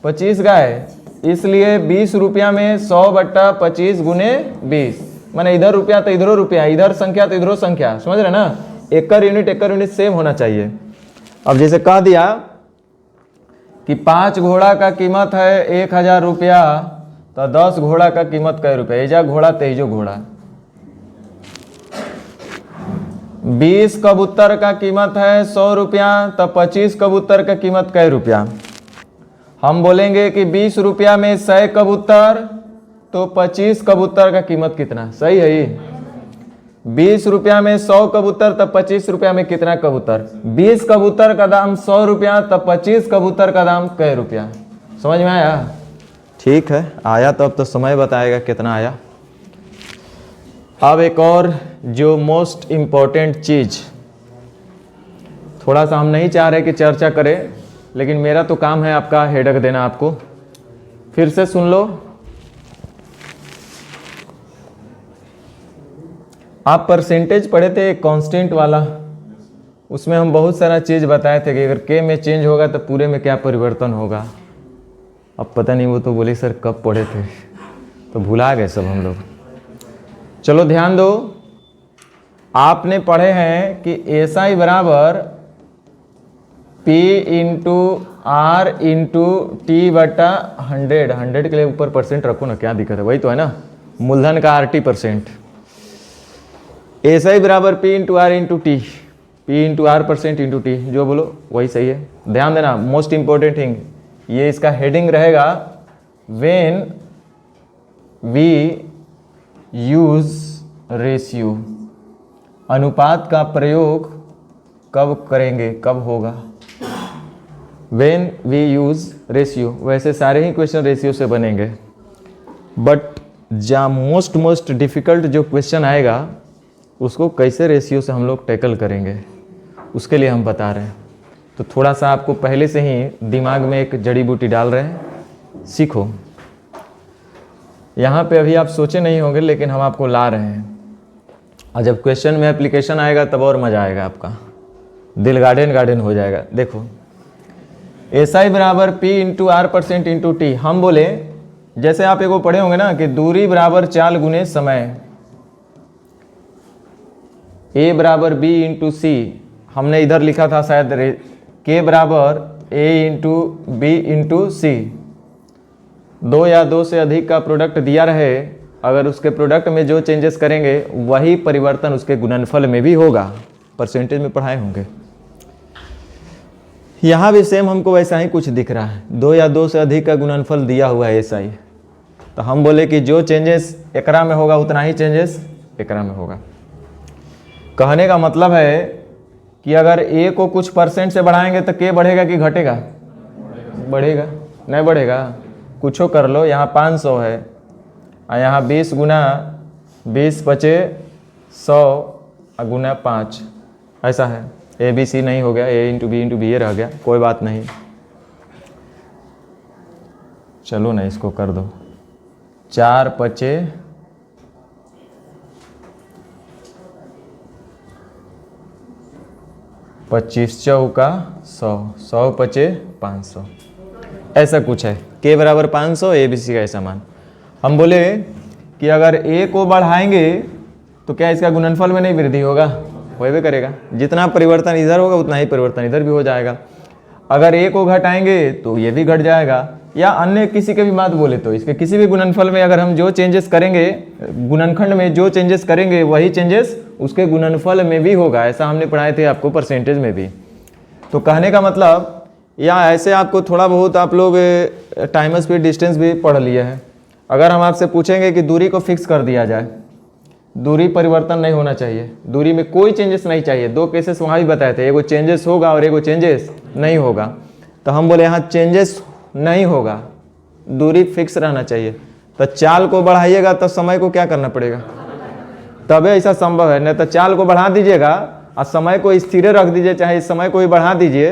25 गाय, इसलिए 20 रुपया में 100 बट्टा 25 गुने 20। माने इधर रुपया तो इधरो रुपया, इधर संख्या तो इधरो संख्या। समझ रहे ना? एकड़ यूनिट सेम होना चाहिए। अब जैसे कह दिया कि 5 घोड़ा का कीमत है 1000 रुपया, तो 10 घोड़ा का कीमत कै रुपया? एजा घोड़ा तेजो घोड़ा। 20 कबूतर का कीमत है 100 रुपया, तो 25 कबूतर का कीमत कै रुपया? हम बोलेंगे कि 20 रुपया में 100 कबूतर, तो 25 कबूतर का कीमत कितना? सही है ये? 20 रुपया में 100 कबूतर, तो 25 रुपया में कितना कबूतर? 20 कबूतर का दाम 100 रुपया, तो 25 कबूतर का दाम कै रुपया? समझ में आया? ठीक है, आया तो अब तो समय बताएगा कितना आया। अब एक और जो मोस्ट इम्पोर्टेंट चीज, थोड़ा सा हम नहीं चाह रहे कि चर्चा करें, लेकिन मेरा तो काम है आपका हेडक देना आपको। फिर से सुन लो। आप परसेंटेज पढ़े थे कांस्टेंट वाला, उसमें हम बहुत सारा चीज़ बताए थे कि अगर के में चेंज होगा तो पूरे में क्या परिवर्तन होगा। अब पता नहीं, वो तो बोले सर कब पढ़े थे, तो भुला गए सब हम लोग। चलो ध्यान दो, आपने पढ़े हैं कि एसआई बराबर P into R into T बटा 100। 100 के लिए ऊपर परसेंट रखो ना, क्या दिक्कत है? वही तो है ना, मूलधन का RT%। एसआई बराबर P into R into T, P into R percent into T, जो बोलो वही सही है। ध्यान देना, मोस्ट इंपॉर्टेंट थिंग, ये इसका हेडिंग रहेगा व्हेन वी यूज रेशियो। अनुपात का प्रयोग कब करेंगे, कब होगा? When we use ratio. वैसे सारे ही क्वेश्चन रेशियो से बनेंगे, बट जहाँ मोस्ट डिफिकल्ट जो क्वेश्चन आएगा उसको कैसे रेशियो से हम लोग टैकल करेंगे, उसके लिए हम बता रहे हैं। तो थोड़ा सा आपको पहले से ही दिमाग में एक जड़ी बूटी डाल रहे हैं, सीखो। यहाँ पे अभी आप सोचे नहीं होंगे, लेकिन हम आपको ला रहे हैं, और जब क्वेश्चन में एप्लीकेशन आएगा तब और मज़ा आएगा, आपका दिल गार्डन हो जाएगा। देखो, एसआई बराबर P into R percent into T. हम बोले, जैसे आप एक पढ़े होंगे ना कि दूरी बराबर चाल गुने समय, A बराबर B इंटू सी। हमने इधर लिखा था शायद K बराबर A इंटू बी इंटू सी। 2 या 2 से अधिक का प्रोडक्ट दिया रहे, अगर उसके प्रोडक्ट में जो चेंजेस करेंगे वही परिवर्तन उसके गुणनफल में भी होगा। परसेंटेज में पढ़ाए होंगे। यहाँ भी सेम हमको वैसा ही कुछ दिख रहा है, 2 या 2 से अधिक का गुणनफल दिया हुआ है एसआई। तो हम बोले कि जो चेंजेस एकरा में होगा उतना ही चेंजेस एकरा में होगा। कहने का मतलब है कि अगर ए को कुछ परसेंट से बढ़ाएंगे तो के बढ़ेगा कि घटेगा? बढ़ेगा। नहीं बढ़ेगा? कुछो कर लो, यहाँ 500 है और यहाँ 20 गुना 20 बचे 100 गुना 5, ऐसा है। ए बी सी नहीं हो गया, ए इंटू बी ये रह गया, कोई बात नहीं। चलो ना इसको कर दो, 4 बचे 25 चौका 100, 100 बचे 500, ऐसा कुछ है। के बराबर 500, ए बी सी का ऐसा मान। हम बोले कि अगर ए को बढ़ाएंगे तो क्या इसका गुणनफल में नहीं वृद्धि होगा? होबे करेगा। जितना परिवर्तन इधर होगा उतना ही परिवर्तन इधर भी हो जाएगा। अगर ए को घटाएंगे तो ये भी घट जाएगा, या अन्य किसी के भी बात बोले तो इसके किसी भी गुणनफल में अगर हम जो चेंजेस करेंगे, गुणनखंड में जो चेंजेस करेंगे वही चेंजेस उसके गुणनफल में भी होगा। ऐसा हमने पढ़ाए थे आपको परसेंटेज में भी। तो कहने का मतलब, या ऐसे आपको थोड़ा बहुत आप लोग टाइम स्पीड डिस्टेंस भी पढ़ लिए हैं। अगर हम आपसे पूछेंगे कि दूरी को फिक्स कर दिया जाए, दूरी परिवर्तन नहीं होना चाहिए, दूरी में कोई चेंजेस नहीं चाहिए। दो केसेस वहाँ भी बताए थे, एगो चेंजेस होगा और एगो चेंजेस नहीं होगा। तो हम बोले यहाँ चेंजेस नहीं होगा, दूरी फिक्स रहना चाहिए। तो चाल को बढ़ाइएगा तो समय को क्या करना पड़ेगा, तभी ऐसा संभव है। नहीं तो चाल को बढ़ा दीजिएगा और समय को स्थिर रख दीजिए, चाहे इस समय को ही बढ़ा दीजिए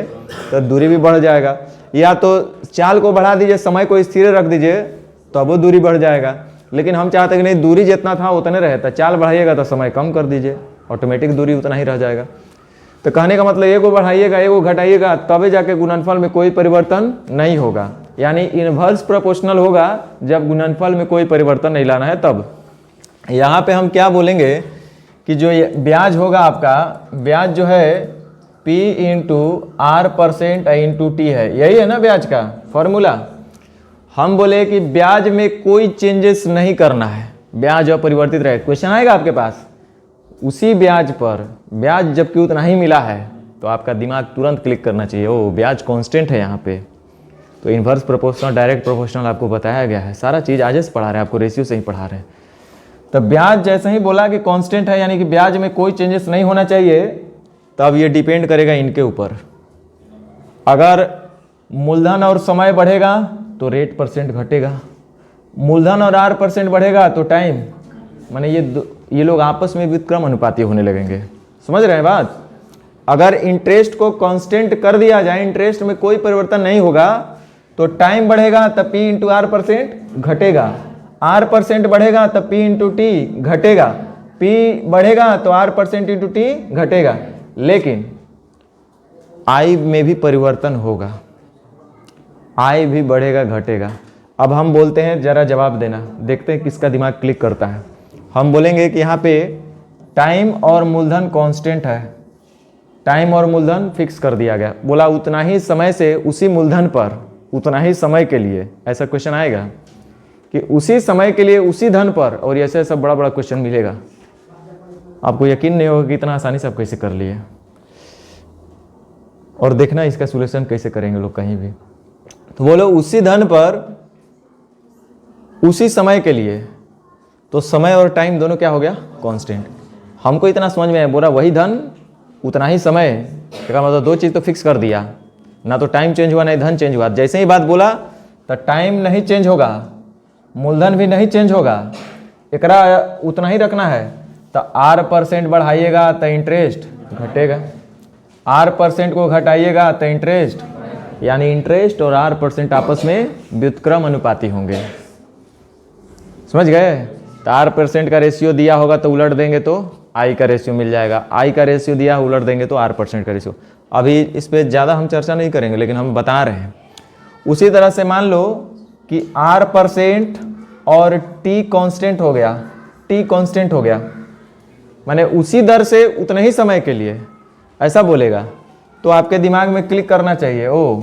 तो दूरी भी बढ़ जाएगा। या तो चाल को बढ़ा दीजिए, समय को स्थिर रख दीजिए तो वो दूरी बढ़ जाएगा। लेकिन हम चाहते कि नहीं, दूरी जितना था उतने रहता, चाल बढ़ाइएगा तो समय कम कर दीजिए, ऑटोमेटिक दूरी उतना ही रह जाएगा। तो कहने का मतलब एक को बढ़ाइएगा एक को घटाइएगा तभी जाके गुणनफल में कोई परिवर्तन नहीं होगा, यानी इनवर्स प्रोपोर्शनल होगा जब गुणनफल में कोई परिवर्तन नहीं लाना है तब। यहाँ पे हम क्या बोलेंगे कि जो ब्याज होगा आपका, ब्याज जो है P into R% into T है, यही है ना ब्याज का फॉर्मूला। हम बोले कि ब्याज में कोई चेंजेस नहीं करना है, ब्याज अपरिवर्तित रहे। क्वेश्चन आएगा आपके पास उसी ब्याज पर, ब्याज जबकि उतना ही मिला है तो आपका दिमाग तुरंत क्लिक करना चाहिए, ओ ब्याज कांस्टेंट है यहाँ पे। तो इन्वर्स प्रोपोर्शनल, डायरेक्ट प्रोपोर्शनल आपको बताया गया है, सारा चीज़ आज से पढ़ा रहे हैं आपको, रेशियो से ही पढ़ा रहे हैं। तो ब्याज जैसे ही बोला कि कांस्टेंट है, यानी कि ब्याज में कोई चेंजेस नहीं होना चाहिए, तब ये डिपेंड करेगा इनके ऊपर। अगर मूलधन और समय बढ़ेगा तो रेट परसेंट घटेगा, मूलधन और R% बढ़ेगा तो टाइम, माने ये लोग आपस में व्युत्क्रम अनुपाती होने लगेंगे। समझ रहे हैं बात। अगर इंटरेस्ट को कांस्टेंट कर दिया जाए, इंटरेस्ट में कोई परिवर्तन नहीं होगा, तो टाइम बढ़ेगा तब P इंटू R% घटेगा, R% बढ़ेगा तब P इंटू T घटेगा, P बढ़ेगा तो R% इंटू T घटेगा। लेकिन I में भी परिवर्तन होगा, I भी बढ़ेगा घटेगा। अब हम बोलते हैं, जरा जवाब देना, देखते हैं किसका दिमाग क्लिक करता है। हम बोलेंगे कि यहाँ पे टाइम और मूलधन कांस्टेंट है, टाइम और मूलधन फिक्स कर दिया गया, बोला उतना ही समय से उसी मूलधन पर उतना ही समय के लिए। ऐसा क्वेश्चन आएगा कि उसी समय के लिए उसी धन पर, और ऐसे सब बड़ा बड़ा क्वेश्चन मिलेगा। आपको यकीन नहीं होगा कि इतना आसानी से आप कैसे कर लिए। और देखना इसका सोल्यूशन कैसे करेंगे लोग कहीं भी। तो बोलो उसी धन पर उसी समय के लिए, तो समय और टाइम दोनों क्या हो गया, कांस्टेंट। हमको इतना समझ में है, बोला वही धन उतना ही समय, क्या मतलब दो चीज़ तो फिक्स कर दिया, ना तो टाइम चेंज हुआ ना ही धन चेंज हुआ। जैसे ही बात बोला तो टाइम नहीं चेंज होगा, मूलधन भी नहीं चेंज होगा, एकरा उतना ही रखना है। तो R% बढ़ाइएगा तो इंटरेस्ट घटेगा, R% को घटाइएगा तो इंटरेस्ट, यानी इंटरेस्ट और R% आपस में व्युत्क्रम अनुपाती होंगे। समझ गए। तो R% का रेशियो दिया होगा तो उलट देंगे तो I का रेशियो मिल जाएगा, I का रेशियो दिया उलट देंगे तो R% का रेशियो। अभी इस पर ज़्यादा हम चर्चा नहीं करेंगे, लेकिन हम बता रहे हैं। उसी तरह से मान लो कि R% और T कांस्टेंट हो गया, T कांस्टेंट हो गया, माने उसी दर से उतने ही समय के लिए, ऐसा बोलेगा तो आपके दिमाग में क्लिक करना चाहिए, ओ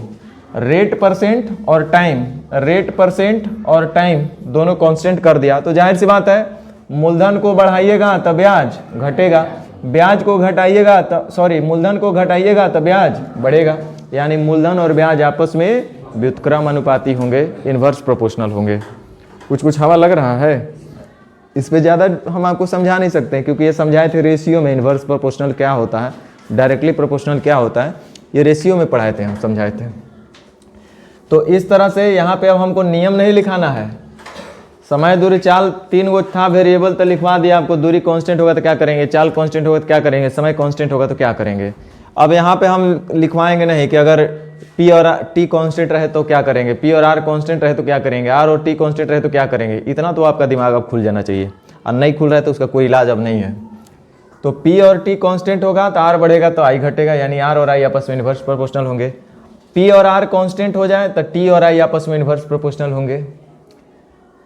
रेट परसेंट और टाइम, रेट परसेंट और टाइम दोनों कांस्टेंट कर दिया तो जाहिर सी बात है मूलधन को बढ़ाइएगा तो ब्याज घटेगा, ब्याज को घटाइएगा तो मूलधन को घटाइएगा तो ब्याज बढ़ेगा, यानी मूलधन और ब्याज आपस में व्युत्क्रम अनुपाती होंगे, इन्वर्स प्रोपोर्शनल होंगे। कुछ हवा लग रहा है। इस पे ज़्यादा हम आपको समझा नहीं सकते क्योंकि ये समझाए थे रेशियो में इन्वर्स प्रोपोर्शनल क्या होता है, डायरेक्टली प्रोपोर्शनल क्या होता है, ये रेशियो में पढ़ाए थे, हम समझाए थे। तो इस तरह से यहाँ पे अब हमको नियम नहीं लिखाना है। समय दूरी चाल 3 गो था वेरिएबल तो लिखवा दिया आपको, दूरी कांस्टेंट होगा तो क्या करेंगे, चाल कांस्टेंट होगा तो क्या करेंगे, समय कांस्टेंट होगा तो क्या करेंगे। अब यहाँ पे हम लिखवाएंगे नहीं कि अगर P और T कांस्टेंट रहे तो क्या करेंगे, P और R कांस्टेंट रहे तो क्या करेंगे, R और T कांस्टेंट रहे तो क्या करेंगे। इतना तो आपका दिमाग अब खुल जाना चाहिए, और नहीं खुल रहा है तो उसका कोई इलाज अब नहीं है। तो P और T कांस्टेंट होगा तो R बढ़ेगा तो I घटेगा, यानी R और I आपस में इन्वर्स प्रोपोर्शनल होंगे। P और R कांस्टेंट हो जाए तो T और I आपस में इन्वर्स प्रोपोर्शनल होंगे।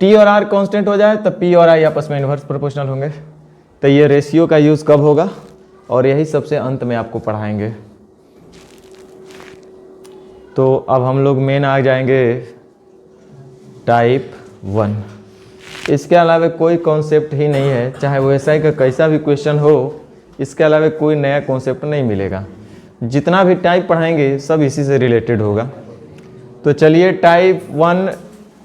T और R कांस्टेंट हो जाए तो P और I आपस में इन्वर्स प्रोपोर्शनल होंगे। तो ये रेशियो का यूज़ कब होगा, और यही सबसे अंत में आपको पढ़ाएंगे। तो अब हम लोग मेन आ जाएंगे टाइप 1। इसके अलावा कोई कॉन्सेप्ट ही नहीं है, चाहे वो एसआई का कैसा भी क्वेश्चन हो, इसके अलावा कोई नया कॉन्सेप्ट नहीं मिलेगा। जितना भी टाइप पढ़ाएंगे सब इसी से रिलेटेड होगा। तो चलिए टाइप 1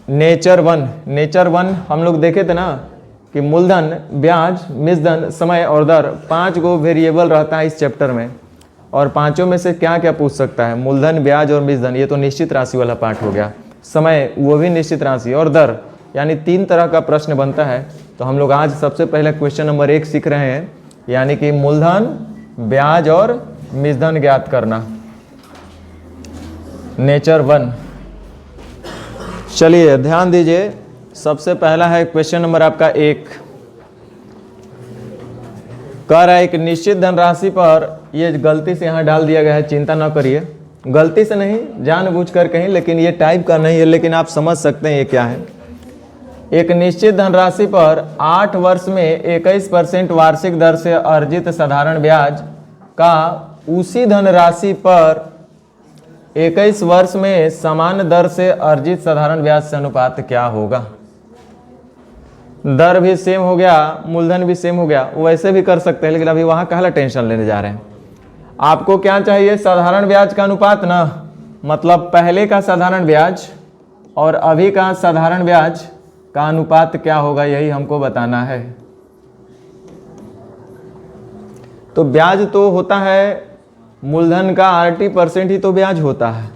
नेचर 1। नेचर 1 हम लोग देखे थे ना कि मूलधन, ब्याज, मिश्रधन, समय और दर 5 गो वेरिएबल रहता है इस चैप्टर में, और पांचों में से क्या क्या पूछ सकता है? मूलधन, ब्याज और मिश्रधन, ये तो निश्चित राशि वाला पार्ट हो गया। समय, वो भी निश्चित राशि, और दर, यानी 3 तरह का प्रश्न बनता है। तो हम लोग आज सबसे पहले क्वेश्चन नंबर 1 सीख रहे हैं, यानी कि मूलधन, ब्याज और मिश्रधन ज्ञात करना, नेचर 1। चलिए ध्यान दीजिए, सबसे पहला है क्वेश्चन नंबर आपका 1। कह रहा है एक निश्चित धनराशि पर, ये गलती से यहाँ डाल दिया गया है, चिंता ना करिए, गलती से नहीं, जानबूझकर कहीं, लेकिन ये टाइप का नहीं है, लेकिन आप समझ सकते हैं ये क्या है। एक निश्चित धनराशि पर 8 वर्ष में 21% वार्षिक दर से अर्जित साधारण ब्याज का उसी धनराशि पर 21 वर्ष में समान दर से अर्जित साधारण ब्याज से अनुपात क्या होगा? दर भी सेम हो गया, मूलधन भी सेम हो गया, वैसे भी कर सकते हैं, लेकिन अभी वहाँ काहला टेंशन लेने जा रहे हैं। आपको क्या चाहिए? साधारण ब्याज का अनुपात ना, मतलब पहले का साधारण ब्याज और अभी का साधारण ब्याज का अनुपात क्या होगा, यही हमको बताना है। तो ब्याज तो होता है मूलधन का 80% ही तो ब्याज होता है।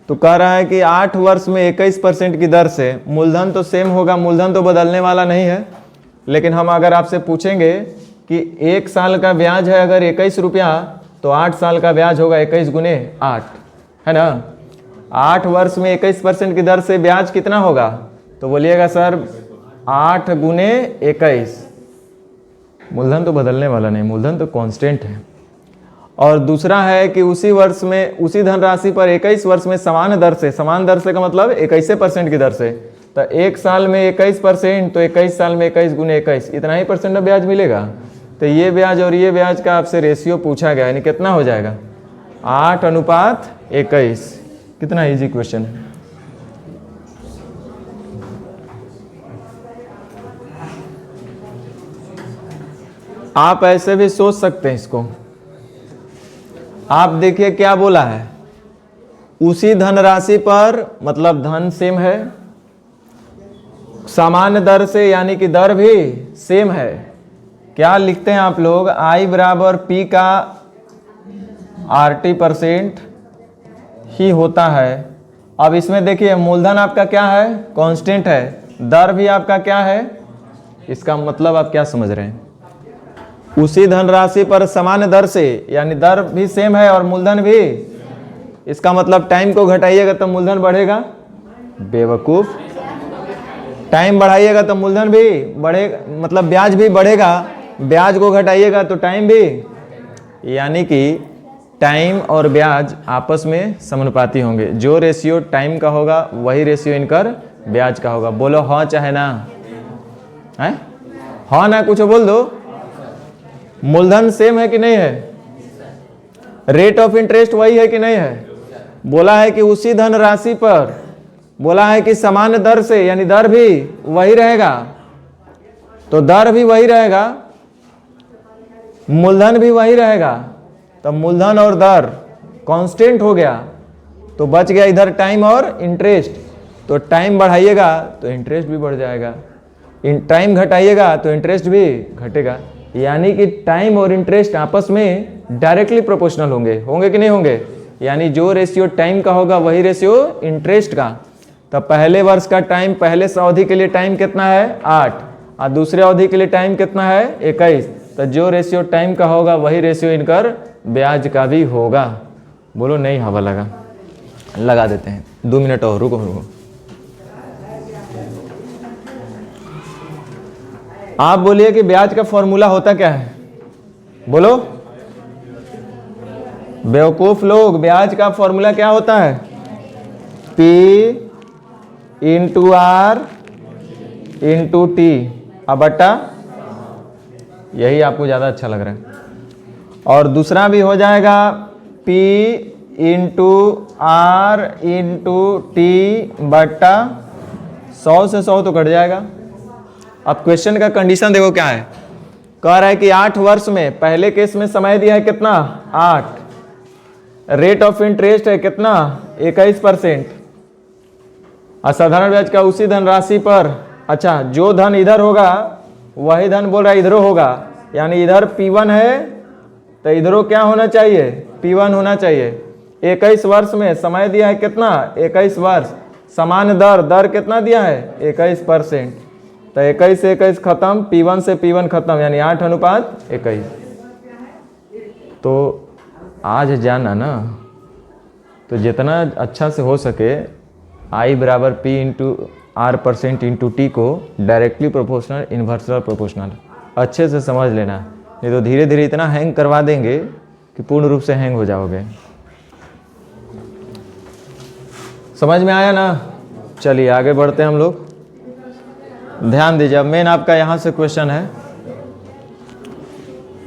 तो कह रहा है कि 8 वर्ष में 21% की दर से, मूलधन तो सेम होगा, मूलधन तो बदलने वाला नहीं है, लेकिन हम अगर आपसे पूछेंगे कि 1 साल का ब्याज है अगर 21 रुपया, तो 8 साल का ब्याज होगा 21 गुने 8, है ना। 8 वर्ष में 21% की दर से ब्याज कितना होगा? तो बोलिएगा सर 8 गुने 21। मूलधन तो बदलने वाला नहीं, मूलधन तो कांस्टेंट है। और दूसरा है कि उसी वर्ष में, उसी धनराशि पर 21 वर्ष में समान दर से, समान दर से का मतलब 21% की दर से, तो 1 साल में 21%, तो 21 साल में 21 गुने 21, इतना ही परसेंट का ब्याज मिलेगा। तो ये ब्याज और ये ब्याज का आपसे रेशियो पूछा गया, यानी कितना हो जाएगा? 8:21। कितना इजी क्वेश्चन है। आप ऐसे भी सोच सकते हैं इसको। आप देखिए क्या बोला है, उसी धनराशि पर, मतलब धन सेम है, समान दर से, यानी कि दर भी सेम है। क्या लिखते हैं आप लोग? I बराबर P का RT% ही होता है। अब इसमें देखिए मूलधन आपका क्या है? कांस्टेंट है। दर भी आपका क्या है? इसका मतलब आप क्या समझ रहे हैं? उसी धनराशि पर समान दर से, यानी दर भी सेम है और मूलधन भी, इसका मतलब टाइम को घटाइएगा तो मूलधन बढ़ेगा। बेवकूफ, टाइम बढ़ाइएगा तो मूलधन भी बढ़ेगा, मतलब ब्याज भी बढ़ेगा। ब्याज को घटाइएगा तो टाइम भी, यानी कि टाइम और ब्याज आपस में समानुपाती होंगे। जो रेशियो टाइम का होगा वही रेशियो इनकर ब्याज का होगा। बोलो हाँ चाहे ना, है हाँ ना, कुछ बोल दो। मूलधन सेम है कि नहीं है? रेट ऑफ इंटरेस्ट वही है कि नहीं है? बोला है कि उसी धन राशि पर, बोला है कि समान दर से, यानी दर भी वही रहेगा, तो दर भी वही रहेगा, मूलधन भी वही रहेगा। तो मूलधन और दर कांस्टेंट हो गया, तो बच गया इधर टाइम और इंटरेस्ट। तो टाइम बढ़ाइएगा तो इंटरेस्ट भी बढ़ जाएगा, टाइम घटाइएगा तो इंटरेस्ट भी घटेगा। यानी कि टाइम और इंटरेस्ट आपस में डायरेक्टली प्रोपोर्शनल होंगे कि नहीं होंगे? यानी जो रेशियो टाइम का होगा वही रेशियो इंटरेस्ट का। तो पहले वर्ष का टाइम, पहले अवधि के लिए टाइम कितना है? 8, और दूसरे अवधि के लिए टाइम कितना है? 21। तो जो रेशियो टाइम का होगा वही रेशियो इनकर ब्याज का भी होगा। बोलो नहीं हवा लगा? लगा देते हैं, 2 मिनट और रुको। आप बोलिए कि ब्याज का फॉर्मूला होता क्या है? बोलो बेवकूफ लोग, ब्याज का फॉर्मूला क्या होता है? P into R into T, अब बट्टा, यही आपको ज़्यादा अच्छा लग रहा है। और दूसरा भी हो जाएगा P into R into T बट्टा 100 से 100 तो कट जाएगा। अब क्वेश्चन का कंडीशन देखो क्या है, कह रहा है कि 8 वर्ष में, पहले केस में समय दिया है कितना 8, रेट ऑफ इंटरेस्ट है कितना 21%, असाधारण ब्याज का उसी धनराशि पर, अच्छा जो धन इधर होगा वही धन बोल रहा है इधरों होगा, यानी इधर P1 है तो इधरों क्या होना चाहिए P1 होना चाहिए। 21 वर्ष में समय दिया है कितना 21 वर्ष, समान दर कितना दिया है 21%, तो 21 से 21 खत्म, P1 से P1 खत्म, यानी 8:21। तो आज जाना ना, तो जितना अच्छा से हो सके I बराबर P into R% into T को डायरेक्टली प्रोपोर्शनल इन्वर्सल प्रोपोर्शनल अच्छे से समझ लेना, नहीं तो धीरे धीरे इतना हैंग करवा देंगे कि पूर्ण रूप से हैंग हो जाओगे। समझ में आया ना? चलिए आगे बढ़ते हैं हम लोग। ध्यान दीजिए, अब मेन आपका यहाँ से क्वेश्चन है,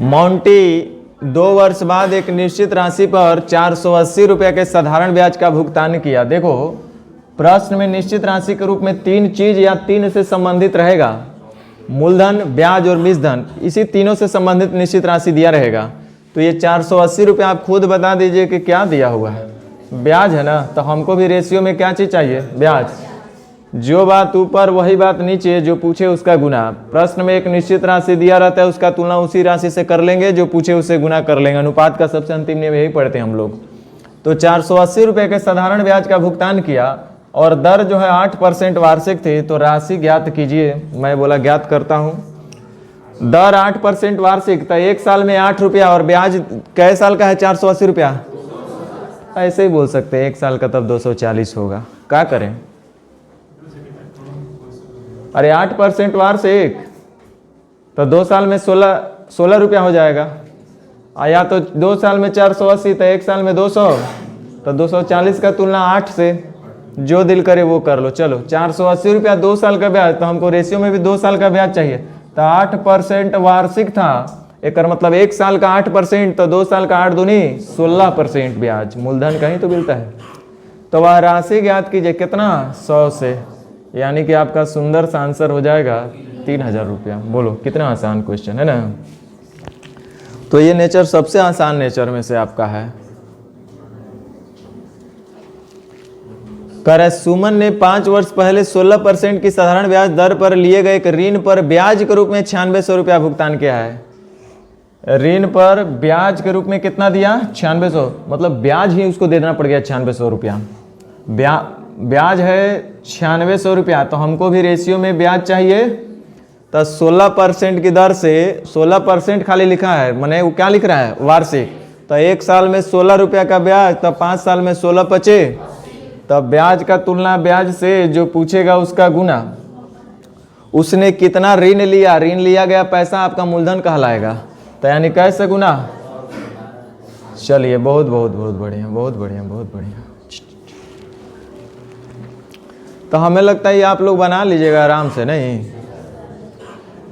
मोंटी 2 वर्ष बाद एक निश्चित राशि पर 480 रुपये के साधारण ब्याज का भुगतान किया। देखो प्रश्न में निश्चित राशि के रूप में 3 चीज या 3 से संबंधित रहेगा, मूलधन, ब्याज और मिश्रधन, इसी तीनों से संबंधित निश्चित राशि दिया रहेगा। तो ये 480 रुपये आप खुद बता दीजिए कि क्या दिया हुआ है, ब्याज है ना, तो हमको भी रेशियो में क्या चीज़ चाहिए ब्याज, जो बात ऊपर वही बात नीचे, जो पूछे उसका गुना। प्रश्न में एक निश्चित राशि दिया रहता है, उसका तुलना उसी राशि से कर लेंगे, जो पूछे उससे गुना कर लेंगे। अनुपात का सबसे अंतिम नियम यही पढ़ते हैं हम लोग। तो 480 रुपये के साधारण ब्याज का भुगतान किया और दर जो है 8% वार्षिक थी, तो राशि ज्ञात कीजिए। मैं बोला ज्ञात करता हूँ, दर 8% वार्षिक, तो 1 साल में 8 रुपया, और ब्याज कै साल का है 480 रुपया, ऐसे ही बोल सकते हैं 1 साल का तब 240 होगा। क्या करें, अरे 8% वार्षिक तो 2 साल में 16 रुपया हो जाएगा, या तो 2 साल में 480 तो 1 साल में 200, तो 240 का तुलना 8 से, जो दिल करे वो कर लो। चलो 480 रुपया 2 साल का ब्याज, तो हमको रेशियो में भी 2 साल का ब्याज चाहिए, तो 8% वार्षिक था, एक मतलब 1 साल का 8%, तो 2 साल का 8 दूनी 16% ब्याज, मूलधन कहीं तो मिलता है। तो वह राशि ज्ञात कीजिए कितना 100 से, यानी कि आपका सुंदर सा आंसर हो जाएगा 3000 रुपया। बोलो कितना आसान क्वेश्चन है ना। तो ये नेचर सबसे आसान नेचर में से आपका है। कर सुमन ने 5 वर्ष पहले 16% की साधारण ब्याज दर पर लिए गए एक ऋण पर ब्याज के रूप में 9600 रुपया भुगतान किया है। ऋण पर ब्याज के रूप में कितना दिया 9600, मतलब ब्याज ही उसको देना पड़ गया 9600 रुपया। ब्याज है 9600 रुपया, तो हमको भी रेशियो में ब्याज चाहिए, तो 16% की दर से, 16% खाली लिखा है, मैंने वो क्या लिख रहा है वार्षिक, तो 1 साल में 16 रुपया का ब्याज, तो 5 साल में 16 बचे, तब ब्याज का तुलना ब्याज से, जो पूछेगा उसका गुना। उसने कितना ऋण लिया, ऋण लिया गया पैसा आपका मूलधन कहलाएगा, तो यानी कैसे गुना। चलिए बहुत बहुत बहुत बढ़िया, बहुत बढ़िया, बहुत बढ़िया। तो हमें लगता है ये आप लोग बना लीजिएगा आराम से, नहीं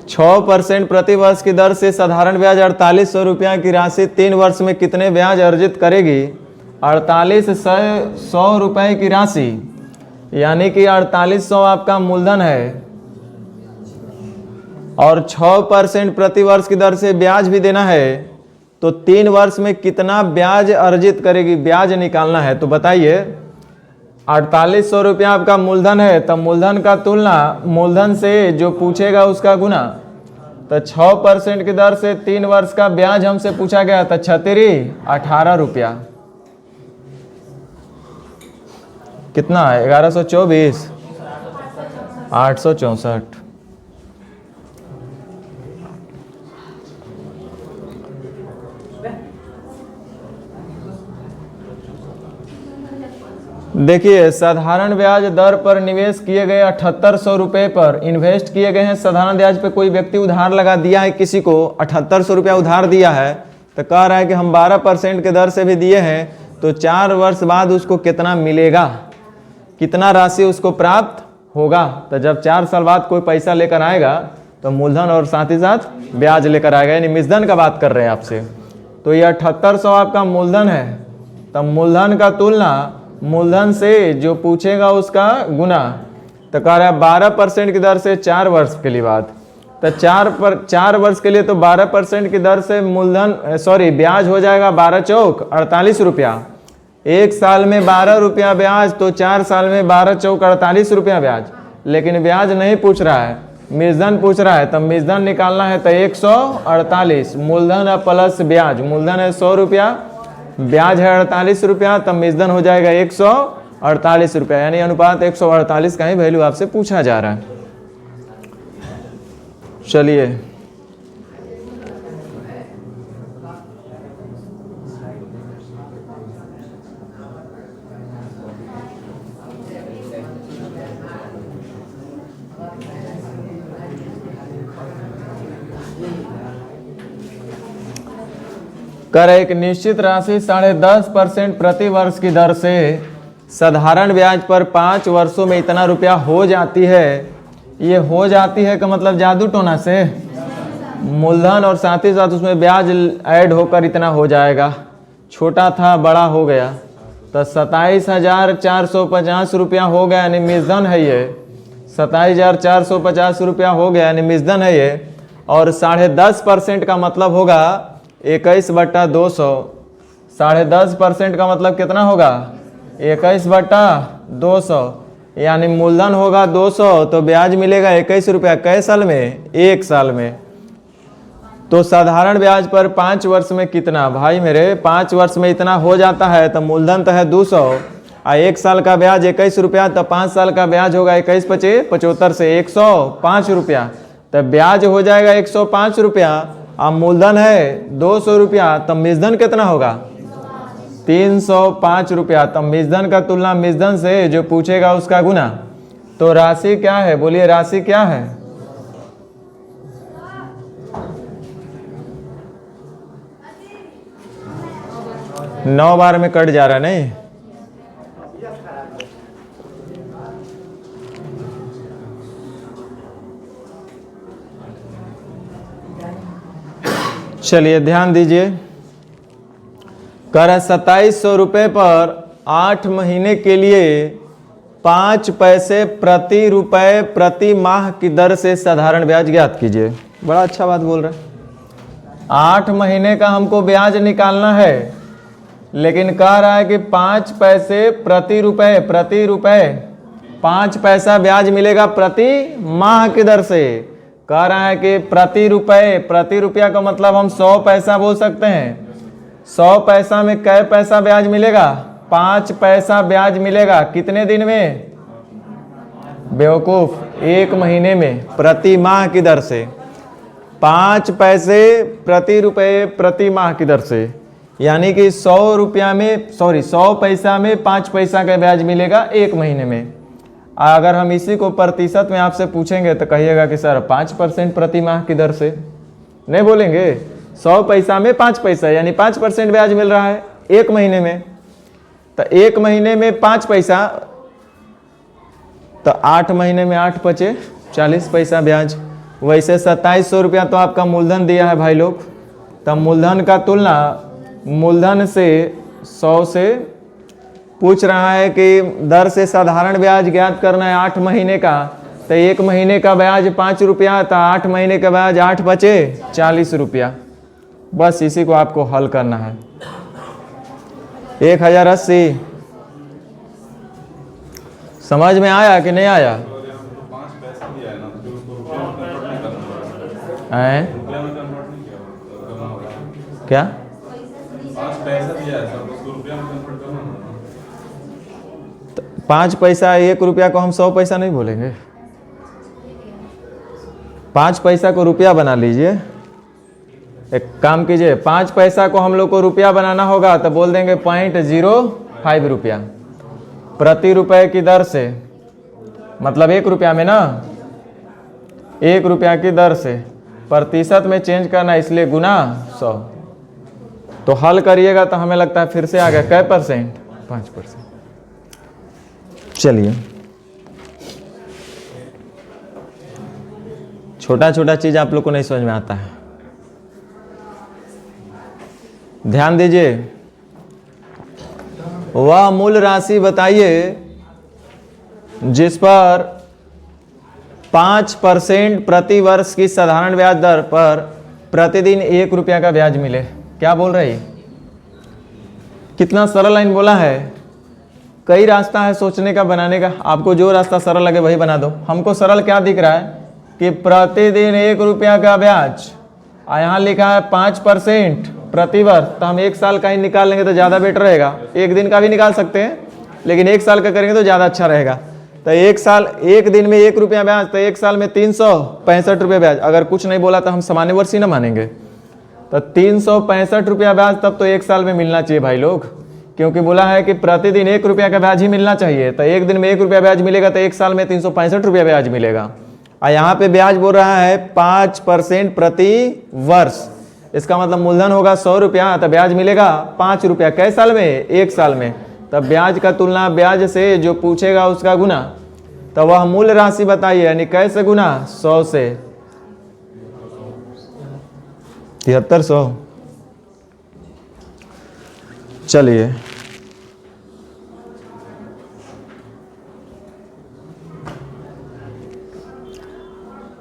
6% प्रति वर्ष की दर से साधारण ब्याज 4800 रुपया की राशि 3 वर्ष में कितने ब्याज अर्जित करेगी। 4800 रुपए की राशि, यानी कि 4800 आपका मूलधन है, और 6% प्रति वर्ष की दर से ब्याज भी देना है, तो 3 वर्ष में कितना ब्याज अर्जित करेगी, ब्याज निकालना है। तो बताइए 4800 रुपया आपका मूलधन है, तो मूलधन का तुलना मूलधन से, जो पूछेगा उसका गुना, तो 6% की दर से 3 वर्ष का ब्याज हमसे पूछा गया था 18 रुपया, कितना है 1124, 864। देखिए साधारण ब्याज दर पर निवेश किए गए 7800 रुपये पर इन्वेस्ट किए गए हैं। साधारण ब्याज पे कोई व्यक्ति उधार लगा दिया है, किसी को 7800 रुपया उधार दिया है, तो कह रहा है कि हम 12% के दर से भी दिए हैं, तो 4 वर्ष बाद उसको कितना मिलेगा, कितना राशि उसको प्राप्त होगा। तो जब 4 साल बाद कोई पैसा लेकर आएगा तो मूलधन और साथ ही साथ ब्याज लेकर आएगा, यानी मिश्रधन का बात कर रहे हैं आपसे। तो ये 7800 आपका मूलधन है। तब मूलधन का तुलना मूलधन से जो पूछेगा उसका गुना। तो कह रहा है 12% की दर से 4 वर्ष के लिए बाद। तो 4 वर्ष के लिए तो 12% की दर से मूलधन ब्याज हो जाएगा 12 चौक 48 रुपया। 1 साल में 12 रुपया ब्याज, तो 4 साल में 12 चौक 48 रुपया ब्याज। लेकिन ब्याज नहीं पूछ रहा है, मिश्रधन पूछ रहा है। तब मिश्रधन निकालना है तो 148 मूलधन प्लस ब्याज। मूलधन है 100 रुपया, ब्याज है 48 रुपया, तब मिश्रधन हो जाएगा 148 रुपया। यानी अनुपात 148 का ही वैल्यू आपसे पूछा जा रहा है। चलिए कर एक निश्चित राशि 10.5% प्रति वर्ष की दर से साधारण ब्याज पर 5 वर्षों में इतना रुपया हो जाती है। ये हो जाती है का मतलब जादू टोना से मूलधन और साथ ही साथ उसमें ब्याज ऐड होकर इतना हो जाएगा। छोटा था बड़ा हो गया तो 27,450 रुपया हो गया, यानी मिश्रधन है ये। 27,450 रुपया हो गया यानी मिश्रधन है ये। और 10.5% का मतलब होगा 21/200। 10.5% का मतलब कितना होगा 21/200, यानी मूलधन होगा 200 तो ब्याज मिलेगा 21 रुपया। कै साल में 1 साल में। तो साधारण ब्याज पर 5 वर्ष में कितना भाई मेरे 5 वर्ष में इतना हो जाता है। तो मूलधन तो है 200 और 1 साल का ब्याज 21 रुपया, तो 5 साल का ब्याज होगा 21 × 75 से 105 रुपया। तो ब्याज हो जाएगा 105 रुपया और मूलधन है 200 रुपया। तब मिश्रधन कितना होगा 305 रुपया। तब मिश्रधन का तुलना मिश्रधन से जो पूछेगा उसका गुना। तो राशि क्या है, बोलिए राशि क्या है। नौ बार में कट जा रहा नहीं। चलिए ध्यान दीजिए। कर 2700 रुपये पर 8 महीने के लिए 5 पैसे प्रति रुपए प्रति माह की दर से साधारण ब्याज ज्ञात कीजिए। बड़ा अच्छा बात बोल रहे हैं। 8 महीने का हमको ब्याज निकालना है, लेकिन कह रहा है कि 5 पैसे प्रति रुपए 5 पैसा ब्याज मिलेगा प्रति माह की दर से। कह रहा है कि प्रति रुपया का मतलब हम 100 पैसा बोल सकते हैं। 100 पैसा में कै पैसा ब्याज मिलेगा 5 पैसा ब्याज मिलेगा। कितने दिन में बेवकूफ 1 महीने में प्रति माह की दर से। 5 पैसे प्रति रुपए प्रति माह की दर से, यानी कि 100 पैसा में 5 पैसा का ब्याज मिलेगा 1 महीने में। अगर हम इसी को प्रतिशत में आपसे पूछेंगे तो कहिएगा कि सर 5% प्रति माह की दर से। नहीं बोलेंगे 100 पैसा में 5 पैसा यानी 5% ब्याज मिल रहा है 1 महीने में। तो 1 महीने में 5 पैसा, तो 8 महीने में 8 × 5 40 पैसा ब्याज। वैसे 2700 रुपया तो आपका मूलधन दिया है भाई लोग। तब मूलधन का तुलना मूलधन से 100 से पूछ रहा है कि दर से साधारण ब्याज ज्ञात करना है 8 महीने का। तो 1 महीने का ब्याज 5 रुपया, तो 8 महीने का ब्याज 8 × 40 रुपया। बस इसी को आपको हल करना है। 1080 समझ में आया कि नहीं आया। क्या 5 पैसा 1 रुपया को हम 100 पैसा नहीं बोलेंगे। 5 पैसा को रुपया बना लीजिए। एक काम कीजिए, 5 पैसा को हम लोग को रुपया बनाना होगा तो बोल देंगे 0.05 रुपया प्रति रुपए की दर से। मतलब 1 रुपया में ना 1 रुपया की दर से प्रतिशत में चेंज करना, इसलिए गुना 100। तो हल करिएगा तो हमें लगता है फिर से आ गया कै %? 5%। चलिए छोटा छोटा चीज आप लोग को नहीं समझ में आता है। ध्यान दीजिए, वह मूल राशि बताइए जिस पर 5% प्रति वर्ष की साधारण ब्याज दर पर प्रतिदिन 1 रुपया का ब्याज मिले। क्या बोल रही? कितना सरल लाइन बोला है। कई रास्ता है सोचने का, बनाने का, आपको जो रास्ता सरल लगे वही बना दो। हमको सरल क्या दिख रहा है कि प्रतिदिन 1 रुपया का ब्याज, यहाँ लिखा है 5% प्रति वर्ष, तो हम 1 साल का ही निकाल लेंगे तो ज़्यादा बेटर रहेगा। 1 दिन का भी निकाल सकते हैं, लेकिन 1 साल का करेंगे तो ज़्यादा अच्छा रहेगा। तो 1 साल, 1 दिन में 1 रुपया ब्याज, तो 1 साल में 365 रुपये ब्याज। अगर कुछ नहीं बोला तो हम सामान्य वर्ष ही ना मानेंगे। तो 365 रुपया ब्याज तब तो 1 साल में मिलना चाहिए भाई लोग, क्योंकि बोला है कि प्रतिदिन 1 रुपया का ब्याज ही मिलना चाहिए। तो 1 दिन में 1 रुपया ब्याज मिलेगा तो 1 साल में 365 रुपया ब्याज मिलेगा। और यहाँ पे ब्याज बोल रहा है 5% प्रति वर्ष। इसका मतलब मूलधन होगा 100 रुपया, तो ब्याज मिलेगा 5 रुपया। कै साल में? 1 साल में। तब ब्याज का तुलना ब्याज से, जो पूछेगा उसका गुना। तो वह मूल राशि बताइए, यानी कैसे गुना? 100 से। 7300। चलिए,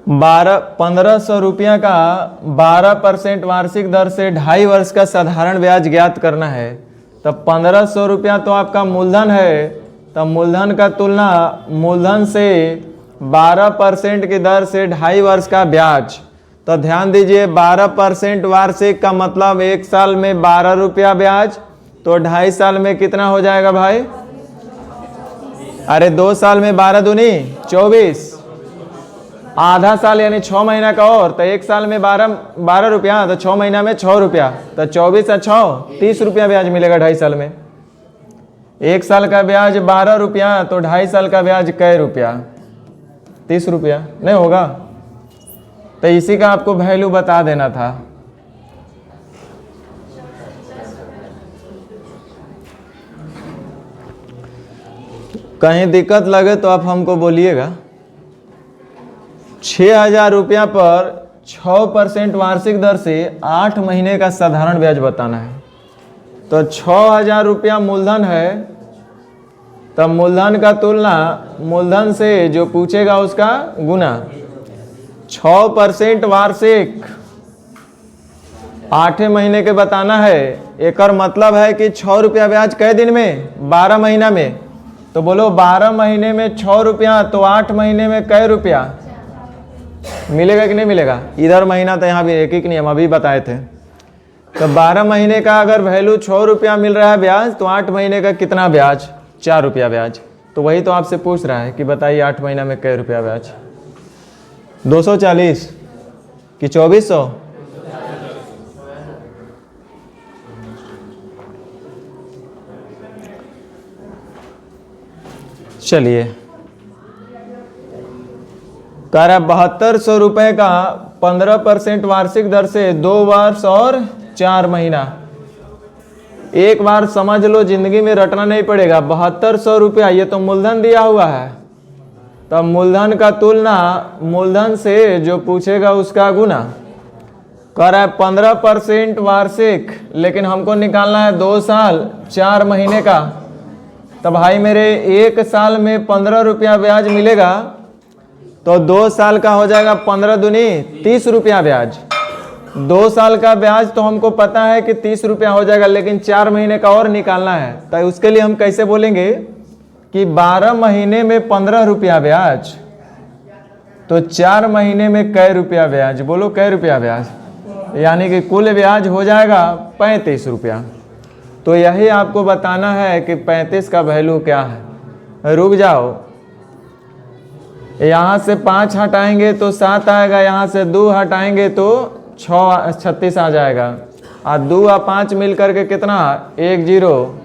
1500 रुपया का 12% वार्षिक दर से 2.5 वर्ष का साधारण ब्याज ज्ञात करना है। तब 1500 रुपया तो आपका मूलधन है, तब मूलधन का तुलना मूलधन से 12% की दर से 2.5 वर्ष का ब्याज। तो ध्यान दीजिए, 12% वार्षिक का मतलब 1 साल में 12 रुपया ब्याज, तो 2.5 साल में कितना हो जाएगा भाई? अरे 2 साल में 12 दूनी 24, आधा साल यानी 6 महीना का और, तो 1 साल में 12 रुपया, तो 6 महीना में 6 रुपया, तो 24 और 6 30 रुपया ब्याज मिलेगा 2.5 साल में। 1 साल का ब्याज 12 रुपया, तो 2.5 साल का ब्याज कै रुपया? 30 रुपया नहीं होगा? तो इसी का आपको वैल्यू बता देना था। कहीं दिक्कत लगे तो आप हमको बोलिएगा। 6000 रुपया पर 6% वार्षिक दर से 8 महीने का साधारण ब्याज बताना है। तो 6000 रुपया मूलधन है, तब मूलधन का तुलना मूलधन से, जो पूछेगा उसका गुना। 6% वार्षिक 8 महीने के बताना है। एक मतलब है कि 6 रुपया ब्याज कै दिन में? 12 महीना में। तो बोलो 12 महीने में 6 रुपया, तो 8 महीने में कै रुपया मिलेगा कि नहीं मिलेगा? इधर महीना तो यहाँ भी एक ही नियम अभी बताए थे। तो 12 महीने का अगर वैल्यू 6 रुपया मिल रहा है ब्याज, तो 8 महीने का कितना ब्याज? 4 रुपया ब्याज। तो वही तो आपसे पूछ रहा है कि बताइए 8 महीना में कै रुपया ब्याज? 240 कि 2400? चलिए, कह रहा 7200 रुपये का 15% वार्षिक दर से 2 वर्ष और 4 महीना। एक बार समझ लो, जिंदगी में रटना नहीं पड़ेगा। 7200 रुपया ये तो मूलधन दिया हुआ है, तब मूलधन का तुलना मूलधन से, जो पूछेगा उसका गुना। कह रहा है 15% वार्षिक, लेकिन हमको निकालना है 2 साल 4 महीने का। तब भाई मेरे 1 साल में 15 रुपया ब्याज मिलेगा, तो 2 साल का हो जाएगा 15 दूनी 30 रुपया ब्याज। 2 साल का ब्याज तो हमको पता है कि 30 रुपया हो जाएगा, लेकिन 4 महीने का और निकालना है। तो उसके लिए हम कैसे बोलेंगे कि 12 महीने में 15 रुपया ब्याज, तो 4 महीने में कै रुपया ब्याज? बोलो कै रुपया ब्याज? यानी कि कुल ब्याज हो जाएगा 35 रुपया। तो यही आपको बताना है कि 35 का वैल्यू क्या है। रुक जाओ, यहाँ से 5 हटाएंगे तो 7 आएगा, यहाँ से 2 हटाएंगे तो 36 आ जाएगा। और 2 और 5 मिल करके कितना? 1 0।